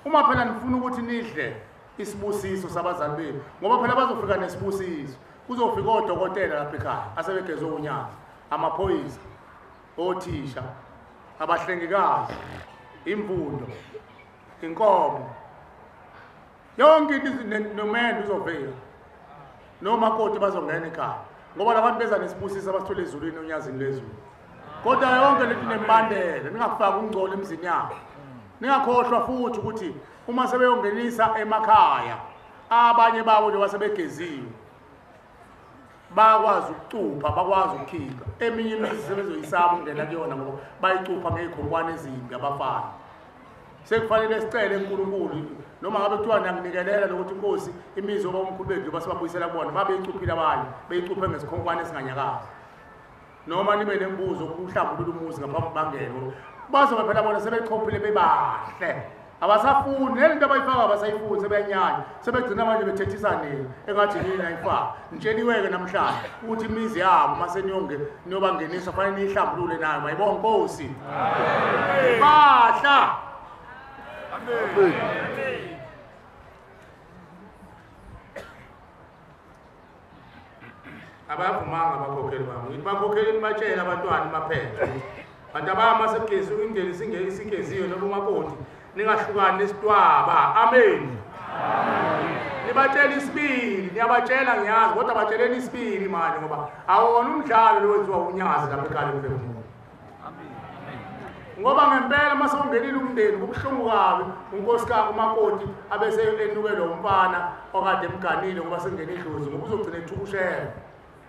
Uma phela nifuna ukuthi nidle isibusiso sabazali benu ngoba phela bazofika nesibusiso kuzofika odokotela lapha ekhaya asebegeze unyaka amaphoyisa othisha abahlengikazi imfundo inkomo yonke into nomendo uzovela nomakoti bazongena ekhaya ngoba labantu beza nesibusiso abasithole ezulwini onyazini lezulu kodwa yonke lento nemandela ningakufaka ungcolo emzini yakho ningakhohlwa futhi ukuthi uma sebeyongenisa emakhaya abanye babo nje basebegeziwe bakwazi ukucupha bakwazi ukukhipha eminye imizi sebezoyisaba ungena kuyona ngoba bayicupha ngezikhonkwane ezimbi abafana sekufanele sicele uNkulunkulu noma ngabe kuthiwa nanginikelela lokuthi inkosi imizi oba umkhulu bethu basibabuyisela kubona babeyicuphile abanye beyicuphe ngesikhonkwane esinganyakazi noma nibe nembuzo ukuhlambulula umuzi ngaphambi bangeno bazobe phela bona sebechophile bebahle abasafuni lento abayifaka abasayifuni sebeyanyanya sebegcina manje bethethisa nini engathi nini ayifaka nitsheliweke namhlanje ukuthi imizi yabo mase niyobangenisa fanele nihlambulule nayo mayibonga Nkosi bahla. Amen. Abavumanga abakhokheli bami bakhokheli nibatshela abantwana maphela bantu abama segezi ingeli isingeziyo noma umakoti ningahlukani nesidwaba. Amen. Nibatshela isibili niyabatshela ngiyazi kodwa batsheleni isibili manje ngoba awona umdlalo lo wenziwa unyazi lapha ekhaya emphefumulo. ngoba ngempela mase ungenile umndeni kubuhlungu kabi unkosikazi umakoti abese enuke lo mfana okade emganile ngoba sengene idlozi ngoba uzogcina ethukushela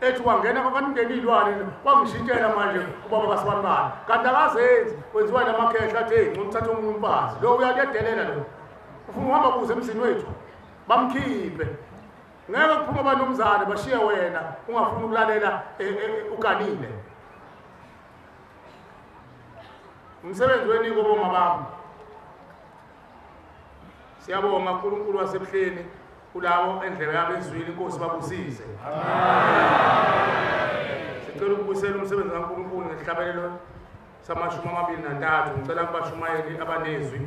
ethi wangena kwakaningena ilwane wangishintshela manje ubaba kaSibani kanti akazenzi kwenziwa namakhehla athi hey ngithatha umuntu umfazi lo uyadedelela lo ufuna uhamba kuze emzini wethu bamkhiphe ngeke kuphuma abanomzane bashiye wena ungafuni ukulalela uganile umsebenzi weniko boma bami siyabonga uNkulunkulu wasebuhleni kulabo endlebe yabezwini inkosi babusise sicela ukubuyisela umsebenzi kaNkulunkulu ngesihlabelelo sama-23 ngicela kubashumayeli abanezwi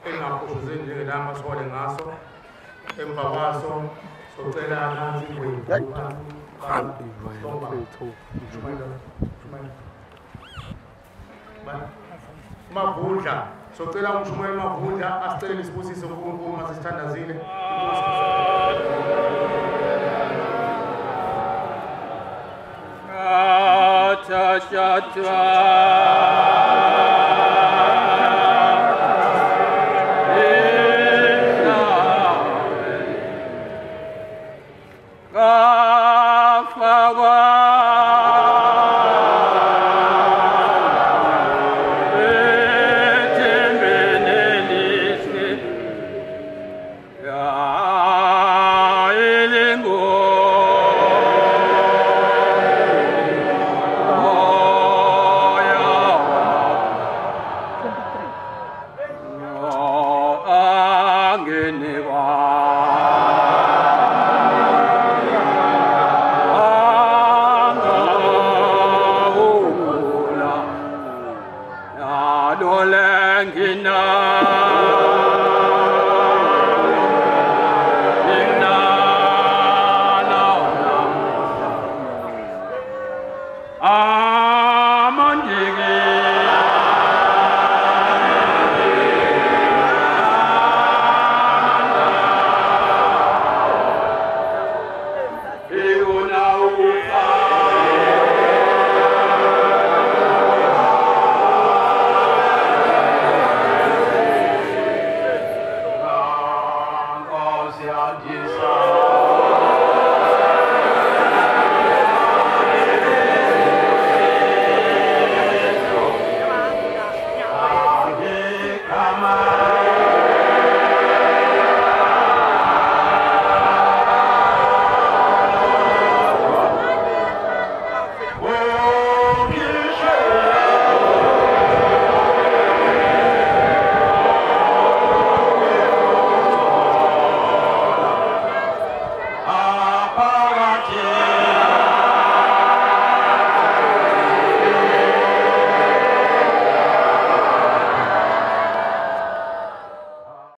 engakhoshozeni njengelamba sihole ngaso emva kwaso socela nansi Mavundla socela umshumayeli Mavundla asicele isibusiso uNkulunkulu masisithandazile Lengina